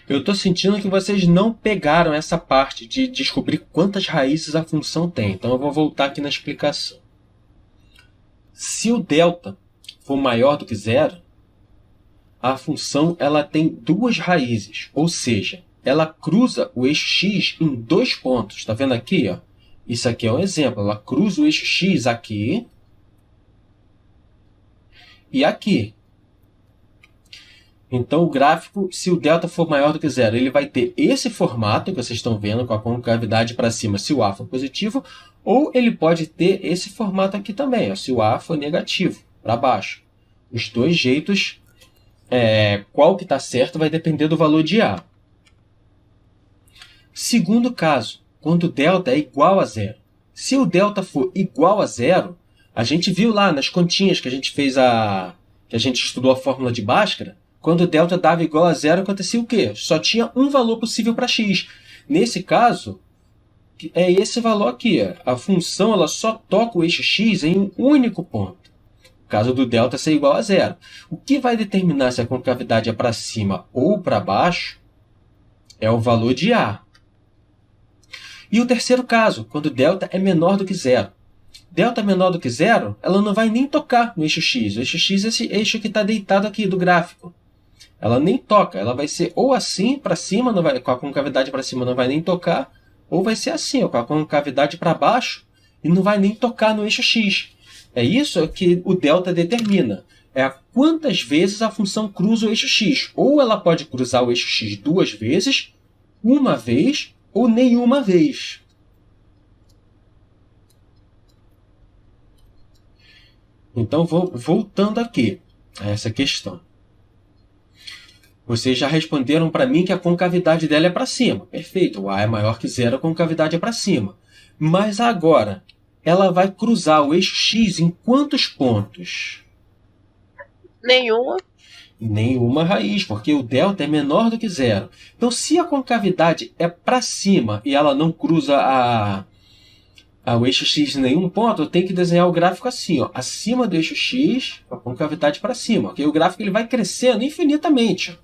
Eu estou sentindo que vocês não pegaram essa parte de descobrir quantas raízes a função tem. Então eu vou voltar aqui na explicação. Se o delta for maior do que zero, a função ela tem duas raízes. Ou seja, ela cruza o eixo x em 2 pontos. Está vendo aqui? Ó? Isso aqui é um exemplo. Ela cruza o eixo x aqui e aqui. Então, o gráfico, se o delta for maior do que zero, ele vai ter esse formato que vocês estão vendo, com a concavidade para cima, se o A for positivo, ou ele pode ter esse formato aqui também, ó, se o A for negativo, para baixo. Os dois jeitos, qual que está certo vai depender do valor de A. Segundo caso, quando o delta é igual a zero. Se o delta for igual a zero, a gente viu lá nas continhas que a gente fez que a gente estudou a fórmula de Bhaskara, quando o delta dava igual a zero, acontecia o quê? Só tinha um valor possível para x. Nesse caso, é esse valor aqui. A função ela só toca o eixo x em um único ponto. No caso do delta ser igual a zero. O que vai determinar se a concavidade é para cima ou para baixo é o valor de A. E o terceiro caso, quando delta é menor do que zero. Delta menor do que zero, ela não vai nem tocar no eixo x. O eixo x é esse eixo que está deitado aqui do gráfico. Ela nem toca, ela vai ser ou assim para cima, com a concavidade para cima não vai nem tocar, ou vai ser assim, ó, com a concavidade para baixo e não vai nem tocar no eixo x. É isso que o delta determina. É quantas vezes a função cruza o eixo x. Ou ela pode cruzar o eixo x 2 vezes, uma vez ou nenhuma vez. Então, voltando aqui a essa questão. Vocês já responderam para mim que a concavidade dela é para cima. Perfeito, o A é maior que zero, a concavidade é para cima. Mas agora, ela vai cruzar o eixo x em quantos pontos? Nenhuma. Nenhuma raiz, porque o delta é menor do que zero. Então, se a concavidade é para cima e ela não cruza o eixo x em nenhum ponto, eu tenho que desenhar o gráfico assim, ó, acima do eixo x, com a concavidade para cima. Okay? O gráfico ele vai crescendo infinitamente.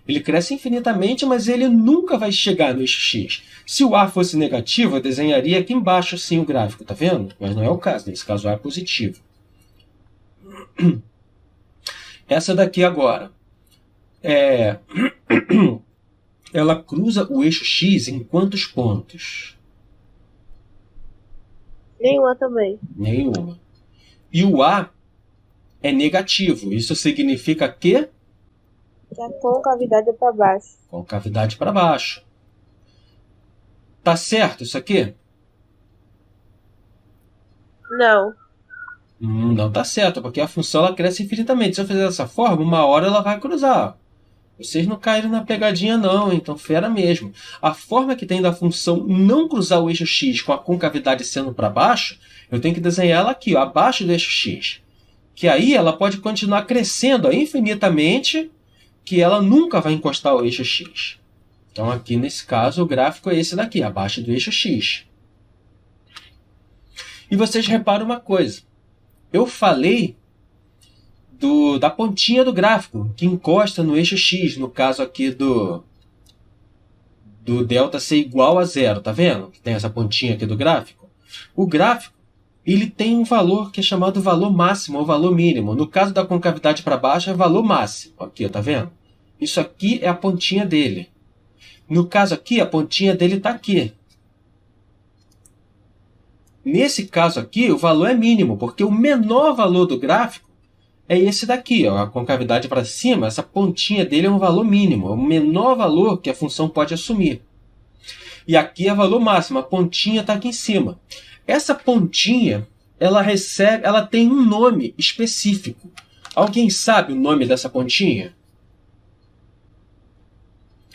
Ele cresce infinitamente, mas ele nunca vai chegar no eixo x. Se o A fosse negativo, eu desenharia aqui embaixo assim o gráfico, tá vendo? Mas não é o caso, nesse caso o A é positivo. Essa daqui agora, ela cruza o eixo x em quantos pontos? Nenhuma também. Nenhuma. E o A é negativo. Isso significa que? Que a concavidade é para baixo. Concavidade para baixo. Tá certo isso aqui? Não. Não tá certo, porque a função ela cresce infinitamente. Se eu fizer dessa forma, uma hora ela vai cruzar. Vocês não caíram na pegadinha não, então fera mesmo. A forma que tem da função não cruzar o eixo x com a concavidade sendo para baixo, eu tenho que desenhar ela aqui, ó, abaixo do eixo x. Que aí ela pode continuar crescendo ó, infinitamente, que ela nunca vai encostar ao eixo x. Então aqui nesse caso o gráfico é esse daqui, abaixo do eixo x. E vocês reparam uma coisa. Eu falei da pontinha do gráfico, que encosta no eixo x, no caso aqui do delta ser igual a zero, tá vendo? Que tem essa pontinha aqui do gráfico. O gráfico ele tem um valor que é chamado valor máximo ou valor mínimo. No caso da concavidade para baixo é valor máximo. Aqui, tá vendo? Isso aqui é a pontinha dele. No caso aqui, a pontinha dele está aqui. Nesse caso aqui, o valor é mínimo, porque o menor valor do gráfico é esse daqui, ó, a concavidade para cima, essa pontinha dele é um valor mínimo, é o menor valor que a função pode assumir. E aqui é valor máximo, a pontinha está aqui em cima. Essa pontinha, ela tem um nome específico. Alguém sabe o nome dessa pontinha?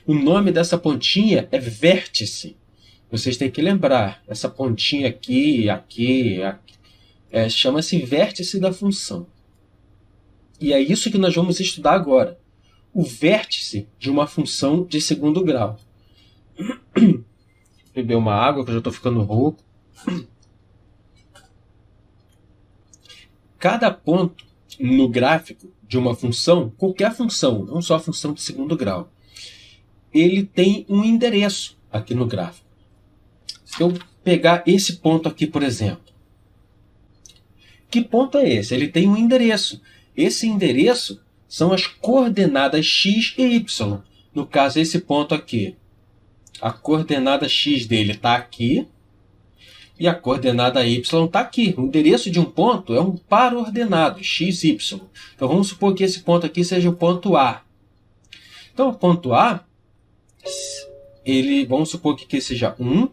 O nome dessa pontinha é vértice. Vocês têm que lembrar, essa pontinha aqui, chama-se vértice da função. E é isso que nós vamos estudar agora. O vértice de uma função de segundo grau. beber uma água, que eu já estou ficando rouco. Cada ponto no gráfico de uma função, qualquer função, não só a função de segundo grau, ele tem um endereço aqui no gráfico. Se eu pegar esse ponto aqui, por exemplo, que ponto é esse? Ele tem um endereço. Esse endereço são as coordenadas x e y. No caso, esse ponto aqui, a coordenada x dele está aqui e a coordenada y está aqui. O endereço de um ponto é um par ordenado, x, y. Então, vamos supor que esse ponto aqui seja o ponto A. Então, o ponto A, vamos supor que aqui seja 1,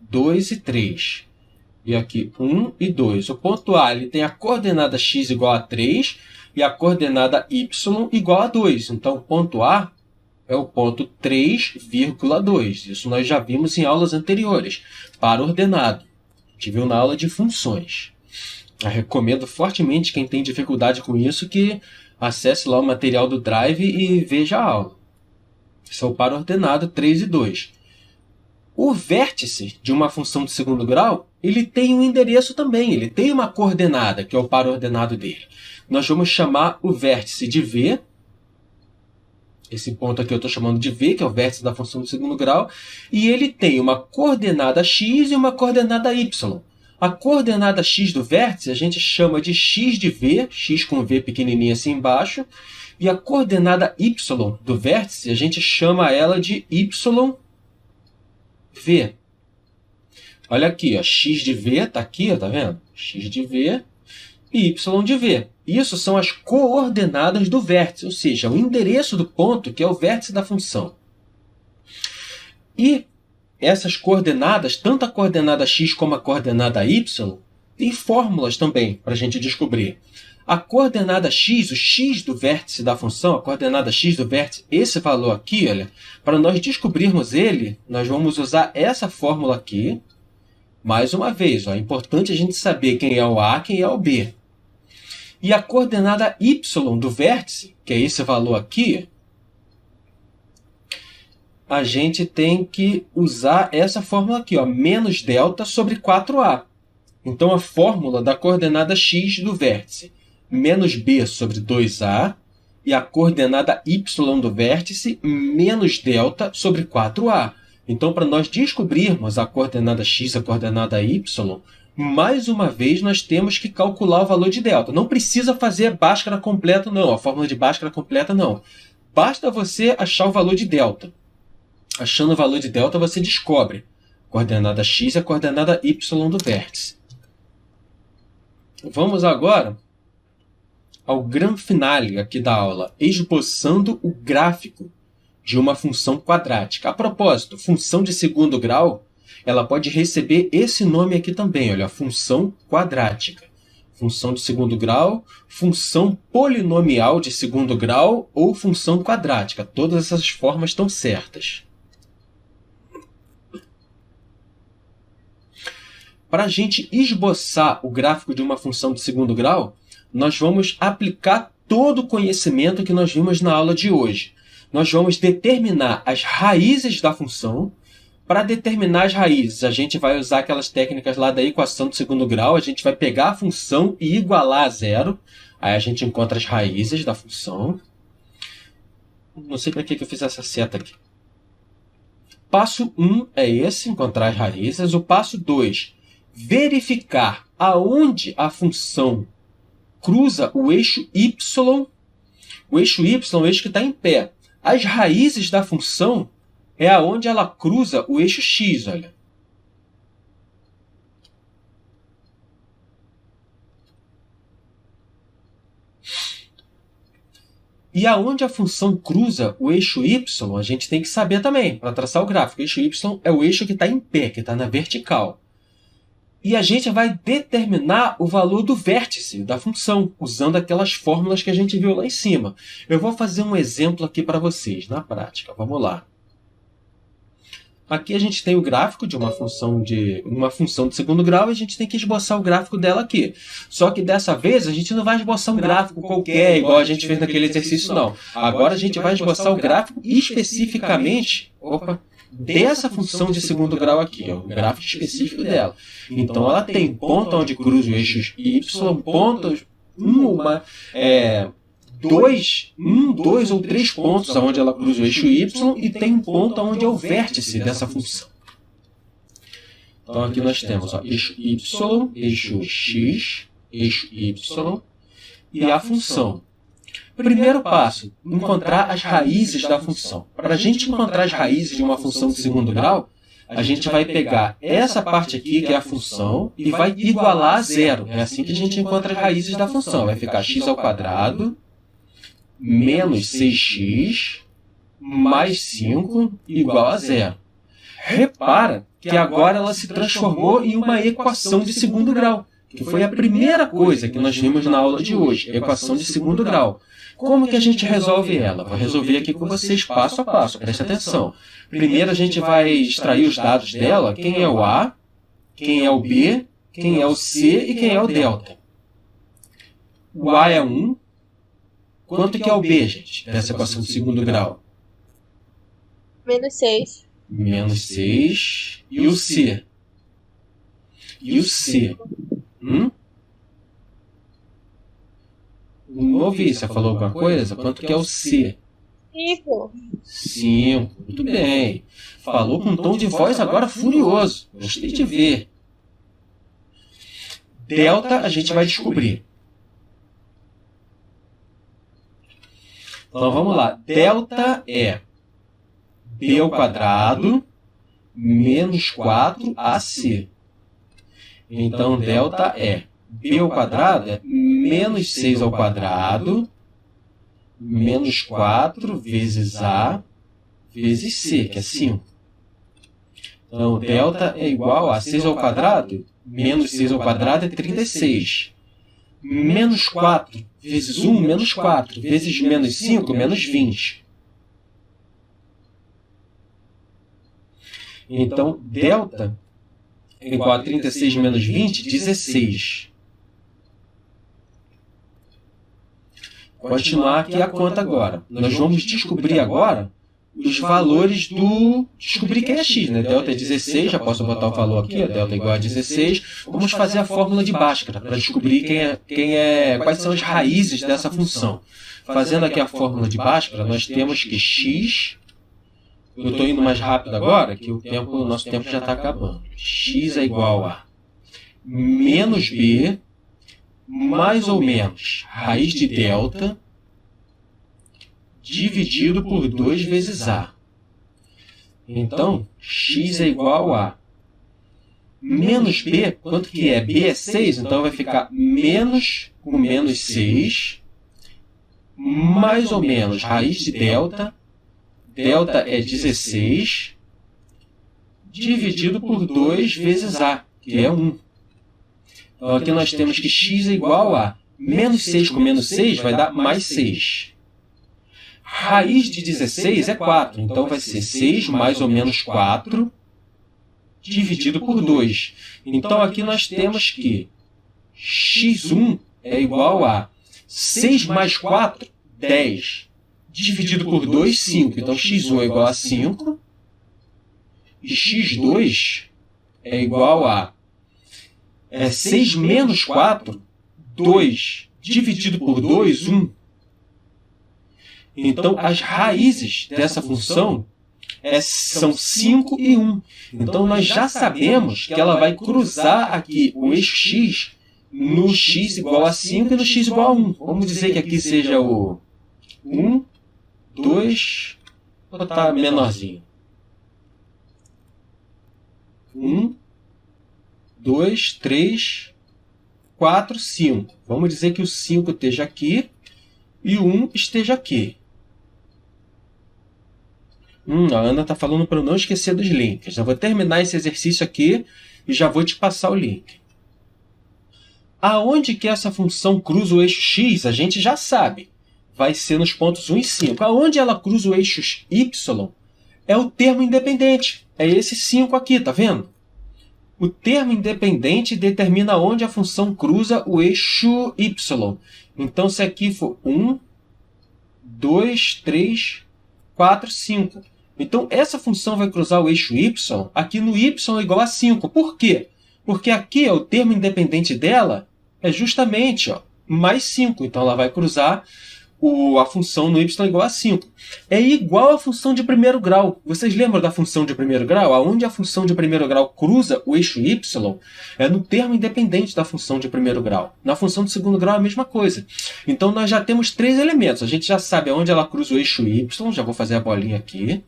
2 e 3. E aqui 1 e 2. O ponto A ele tem a coordenada x igual a 3 e a coordenada y igual a 2. Então, o ponto A é o ponto 3,2. Isso nós já vimos em aulas anteriores. Par ordenado. A gente viu na aula de funções. Eu recomendo fortemente quem tem dificuldade com isso que acesse lá o material do Drive e veja a aula. Esse é o par ordenado 3 e 2. O vértice de uma função de segundo grau, ele tem um endereço também. Ele tem uma coordenada, que é o par ordenado dele. Nós vamos chamar o vértice de V. Esse ponto aqui eu estou chamando de V, que é o vértice da função de segundo grau. E ele tem uma coordenada x e uma coordenada y. A coordenada x do vértice a gente chama de x de V, x com V pequenininho assim embaixo. E a coordenada y do vértice a gente chama ela de yv. Olha aqui, ó, x de V está aqui, ó, tá vendo? X de V e y de V. Isso são as coordenadas do vértice, ou seja, o endereço do ponto que é o vértice da função. E essas coordenadas, tanto a coordenada x como a coordenada y, tem fórmulas também para a gente descobrir. A coordenada x, o x do vértice da função, a coordenada x do vértice, esse valor aqui, olha, para nós descobrirmos ele, nós vamos usar essa fórmula aqui. Mais uma vez, ó, é importante a gente saber quem é o A, quem é o B. E a coordenada y do vértice, que é esse valor aqui, a gente tem que usar essa fórmula aqui, ó, menos delta sobre 4A. Então, a fórmula da coordenada x do vértice, menos b sobre 2a, e a coordenada y do vértice, menos delta sobre 4a. Então, para nós descobrirmos a coordenada x e a coordenada y, mais uma vez nós temos que calcular o valor de delta. Não precisa fazer Bhaskara completo, não. A fórmula de Bhaskara completa, não. Basta você achar o valor de delta. Achando o valor de delta, você descobre a coordenada x e a coordenada y do vértice. Vamos agora ao grande finale aqui da aula, esboçando o gráfico de uma função quadrática. A propósito, função de segundo grau, ela pode receber esse nome aqui também, olha, função quadrática. Função de segundo grau, função polinomial de segundo grau ou função quadrática. Todas essas formas estão certas. Para a gente esboçar o gráfico de uma função de segundo grau, nós vamos aplicar todo o conhecimento que nós vimos na aula de hoje. Nós vamos determinar as raízes da função. Para determinar as raízes, a gente vai usar aquelas técnicas lá da equação de segundo grau. A gente vai pegar a função e igualar a zero. Aí a gente encontra as raízes da função. Não sei para que eu fiz essa seta aqui. Passo 1 é esse, encontrar as raízes. O passo 2, verificar aonde a função cruza o eixo y. O eixo y é o eixo que está em pé. As raízes da função é aonde ela cruza o eixo x, olha. E aonde a função cruza o eixo y, a gente tem que saber também, para traçar o gráfico. O eixo y é o eixo que está em pé, que está na vertical. E a gente vai determinar o valor do vértice da função, usando aquelas fórmulas que a gente viu lá em cima. Eu vou fazer um exemplo aqui para vocês, na prática. Vamos lá. Aqui a gente tem o gráfico de uma função de segundo grau e a gente tem que esboçar o gráfico dela aqui. Só que dessa vez a gente não vai esboçar um gráfico qualquer, igual a gente fez naquele exercício, não. Agora a gente vai esboçar o gráfico especificamente... Opa! dessa função de segundo grau aqui, o gráfico específico dela. Então, ela tem ponto onde cruza o eixo y, pontos, dois ou três pontos onde ela cruza o eixo y, e tem um ponto onde é o vértice dessa função. Então, aqui nós temos eixo y, eixo x, eixo y e a função. Primeiro passo, encontrar as raízes da função. Para a gente encontrar as raízes de uma função de segundo grau, a gente vai pegar essa parte aqui, que é a função, e vai igualar a zero. É assim que a gente encontra as raízes da função. Vai ficar x² menos 6x mais 5 igual a zero. Repara que agora ela se transformou em uma equação de segundo grau, que foi a primeira coisa que nós vimos na aula de hoje, equação de segundo grau. Como que a gente resolve ela? Vou resolver aqui com vocês passo a passo, preste atenção. Primeiro a gente vai extrair os dados dela, quem é o A, quem é o B, quem é o C e quem é o delta. O A é 1. Quanto que é o B, gente, dessa equação de segundo grau? Menos 6. Menos 6. E o C? E o C? Não ouvi, você falou alguma coisa? Quanto que é o C? 5. 5, muito bem. Falou com um tom de voz agora furioso. Gostei de ver. Delta a gente vai descobrir. Então vamos lá. Delta é B² menos 4AC. Então delta é B² é menos 6² menos 4 vezes A vezes C, que é 5. Então, delta é igual a 6² menos 6² é 36. Menos 4 vezes 1, menos 4. Vezes menos 5, menos 20. Então, delta é igual a 36 menos 20, 16. Continuar aqui a conta agora. Nós vamos descobrir agora os valores do... Descobrir quem é x, né? Delta é 16, já posso botar o valor aqui, delta é igual a 16. Vamos fazer a fórmula de Bhaskara para descobrir quais são as raízes dessa função. Fazendo aqui a fórmula de Bhaskara, nós temos que x... Eu estou indo mais rápido agora, que o nosso tempo já está acabando. X é igual a menos b mais ou menos raiz de delta dividido por 2 vezes a. Então, x é igual a menos b, quanto que é? B é 6, então vai ficar menos com menos 6, mais ou menos raiz de delta, delta é 16, dividido por 2 vezes a, que é 1. Então, aqui nós temos que x é igual a menos 6 com menos 6 vai dar mais 6. Raiz de 16 é 4, então vai ser 6 mais ou menos 4, dividido por 2. Então, aqui nós temos que x1 é igual a 6 mais 4, 10, dividido por 2, 5. Então, x1 é igual a 5, e x2 é igual a 6 menos 4, 2, dividido por 2, 1. Então, as raízes dessa função são 5 e 1. Então, nós já sabemos que ela vai cruzar aqui o eixo x no x igual a 5 e no x igual a 1. Vamos dizer que aqui seja o 1, 2, vou botar menorzinho. 1, 2, 3, 4, 5. Vamos dizer que o 5 esteja aqui e o 1 esteja aqui. A Ana está falando para eu não esquecer dos links. Eu vou terminar esse exercício aqui e já vou te passar o link. Aonde que essa função cruza o eixo x, a gente já sabe. Vai ser nos pontos 1 e 5. Aonde ela cruza o eixo y é o termo independente. É esse 5 aqui, tá vendo? O termo independente determina onde a função cruza o eixo y. Então, se aqui for 1, 2, 3, 4, 5. Então, essa função vai cruzar o eixo y aqui no y igual a 5. Por quê? Porque aqui o termo independente dela é justamente mais 5. Então, ela vai cruzar a função no y igual a 5. É igual à função de primeiro grau. Vocês lembram da função de primeiro grau? Aonde a função de primeiro grau cruza o eixo y é no termo independente da função de primeiro grau. Na função de segundo grau é a mesma coisa. Então, nós já temos 3 elementos. A gente já sabe aonde ela cruza o eixo y. Já vou fazer a bolinha aqui.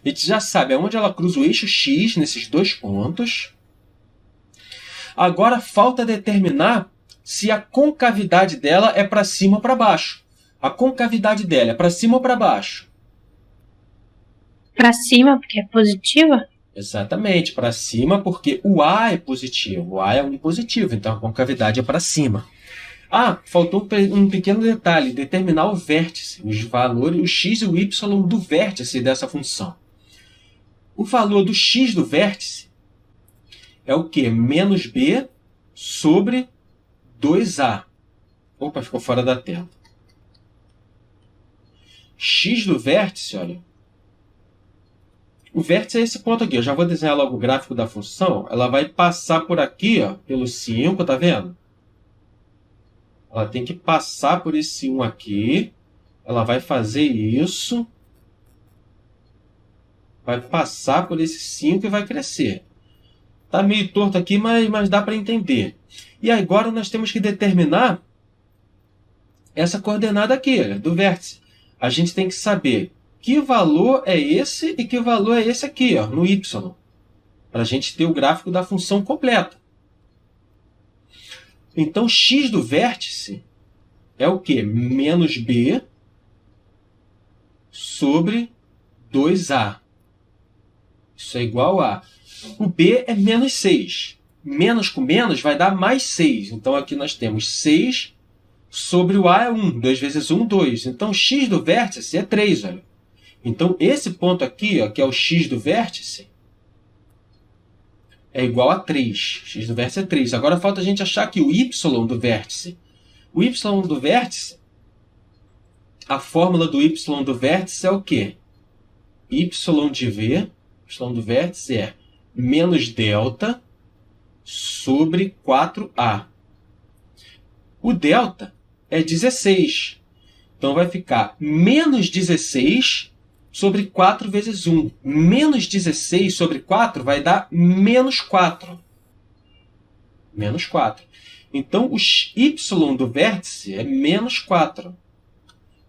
A gente já sabe aonde ela cruza o eixo x nesses 2 pontos. Agora, falta determinar se a concavidade dela é para cima ou para baixo. A concavidade dela é para cima ou para baixo? Para cima, porque é positiva? Exatamente, para cima, porque o A é positivo. O A é um positivo, então a concavidade é para cima. Faltou um pequeno detalhe, determinar o vértice, os valores, o x e o y do vértice dessa função. O valor do x do vértice é o quê? Menos b sobre 2a. Opa, ficou fora da tela. X do vértice, olha. O vértice é esse ponto aqui. Eu já vou desenhar logo o gráfico da função. Ela vai passar por aqui, pelo 5, tá vendo? Ela tem que passar por esse 1 aqui. Ela vai fazer isso. Vai passar por esse 5 e vai crescer. Está meio torto aqui, mas dá para entender. E agora nós temos que determinar essa coordenada aqui, do vértice. A gente tem que saber que valor é esse e que valor é esse aqui, no y. Para a gente ter o gráfico da função completa. Então, x do vértice é o quê? Menos b sobre 2a. Isso é igual a... O b é menos 6. Menos com menos vai dar mais 6. Então, aqui nós temos 6 sobre o a é 1. 2 vezes 1, 2. Então, x do vértice é 3. Olha. Então, esse ponto aqui, que é o x do vértice, é igual a 3. X do vértice é 3. Agora, falta a gente achar aqui o y do vértice. O y do vértice, a fórmula do y do vértice é o quê? Y de v, y do vértice é menos delta sobre 4a. O delta é 16. Então, vai ficar menos 16 sobre 4 vezes 1. Menos 16 sobre 4 vai dar menos 4. Menos 4. Então, o y do vértice é menos 4.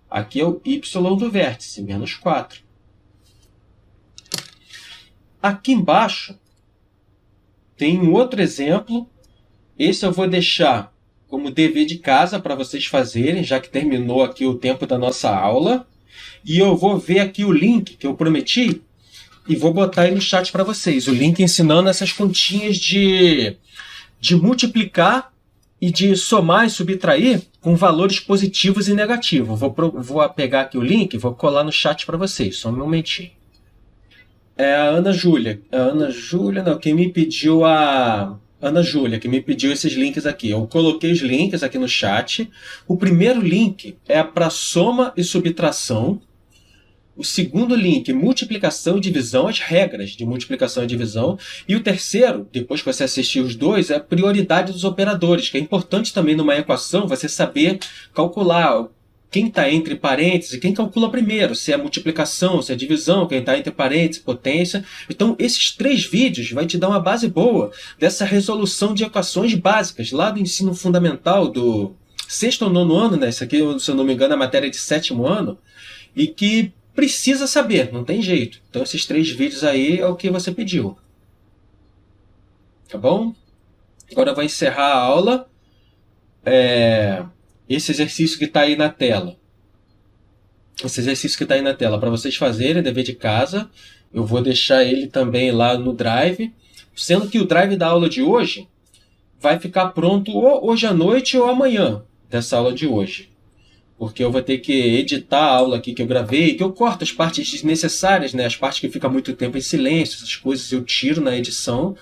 Aqui é o y do vértice, menos 4. Aqui embaixo tem um outro exemplo. Esse eu vou deixar como dever de casa para vocês fazerem, já que terminou aqui o tempo da nossa aula. E eu vou ver aqui o link que eu prometi e vou botar aí no chat para vocês. O link ensinando essas continhas de multiplicar e de somar e subtrair com valores positivos e negativos. Vou pegar aqui o link e vou colar no chat para vocês. Só um momentinho. É a Ana Júlia. Quem me pediu Ana Júlia, que me pediu esses links aqui. Eu coloquei os links aqui no chat. O primeiro link é para soma e subtração. O segundo link, multiplicação e divisão, as regras de multiplicação e divisão. E o terceiro, depois que você assistir os dois, é a prioridade dos operadores, que é importante também numa equação você saber calcular quem está entre parênteses, quem calcula primeiro, se é multiplicação, se é divisão, quem está entre parênteses, potência. Então, esses 3 vídeos vai te dar uma base boa dessa resolução de equações básicas, lá do ensino fundamental do 6º ou 9º ano, né? Isso aqui, se eu não me engano, é a matéria de 7º ano, e que precisa saber, não tem jeito. Então, esses 3 vídeos aí é o que você pediu. Tá bom? Agora eu vou encerrar a aula. Esse exercício que está aí na tela. Esse exercício que está aí na tela, para vocês fazerem, dever de casa. Eu vou deixar ele também lá no Drive. Sendo que o Drive da aula de hoje vai ficar pronto ou hoje à noite ou amanhã, dessa aula de hoje. Porque eu vou ter que editar a aula aqui que eu gravei, que eu corto as partes desnecessárias, né? As partes que ficam muito tempo em silêncio, essas coisas eu tiro na edição,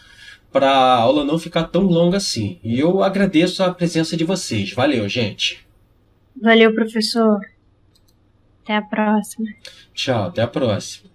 para a aula não ficar tão longa assim. E eu agradeço a presença de vocês. Valeu, gente. Valeu, professor. Até a próxima. Tchau, até a próxima.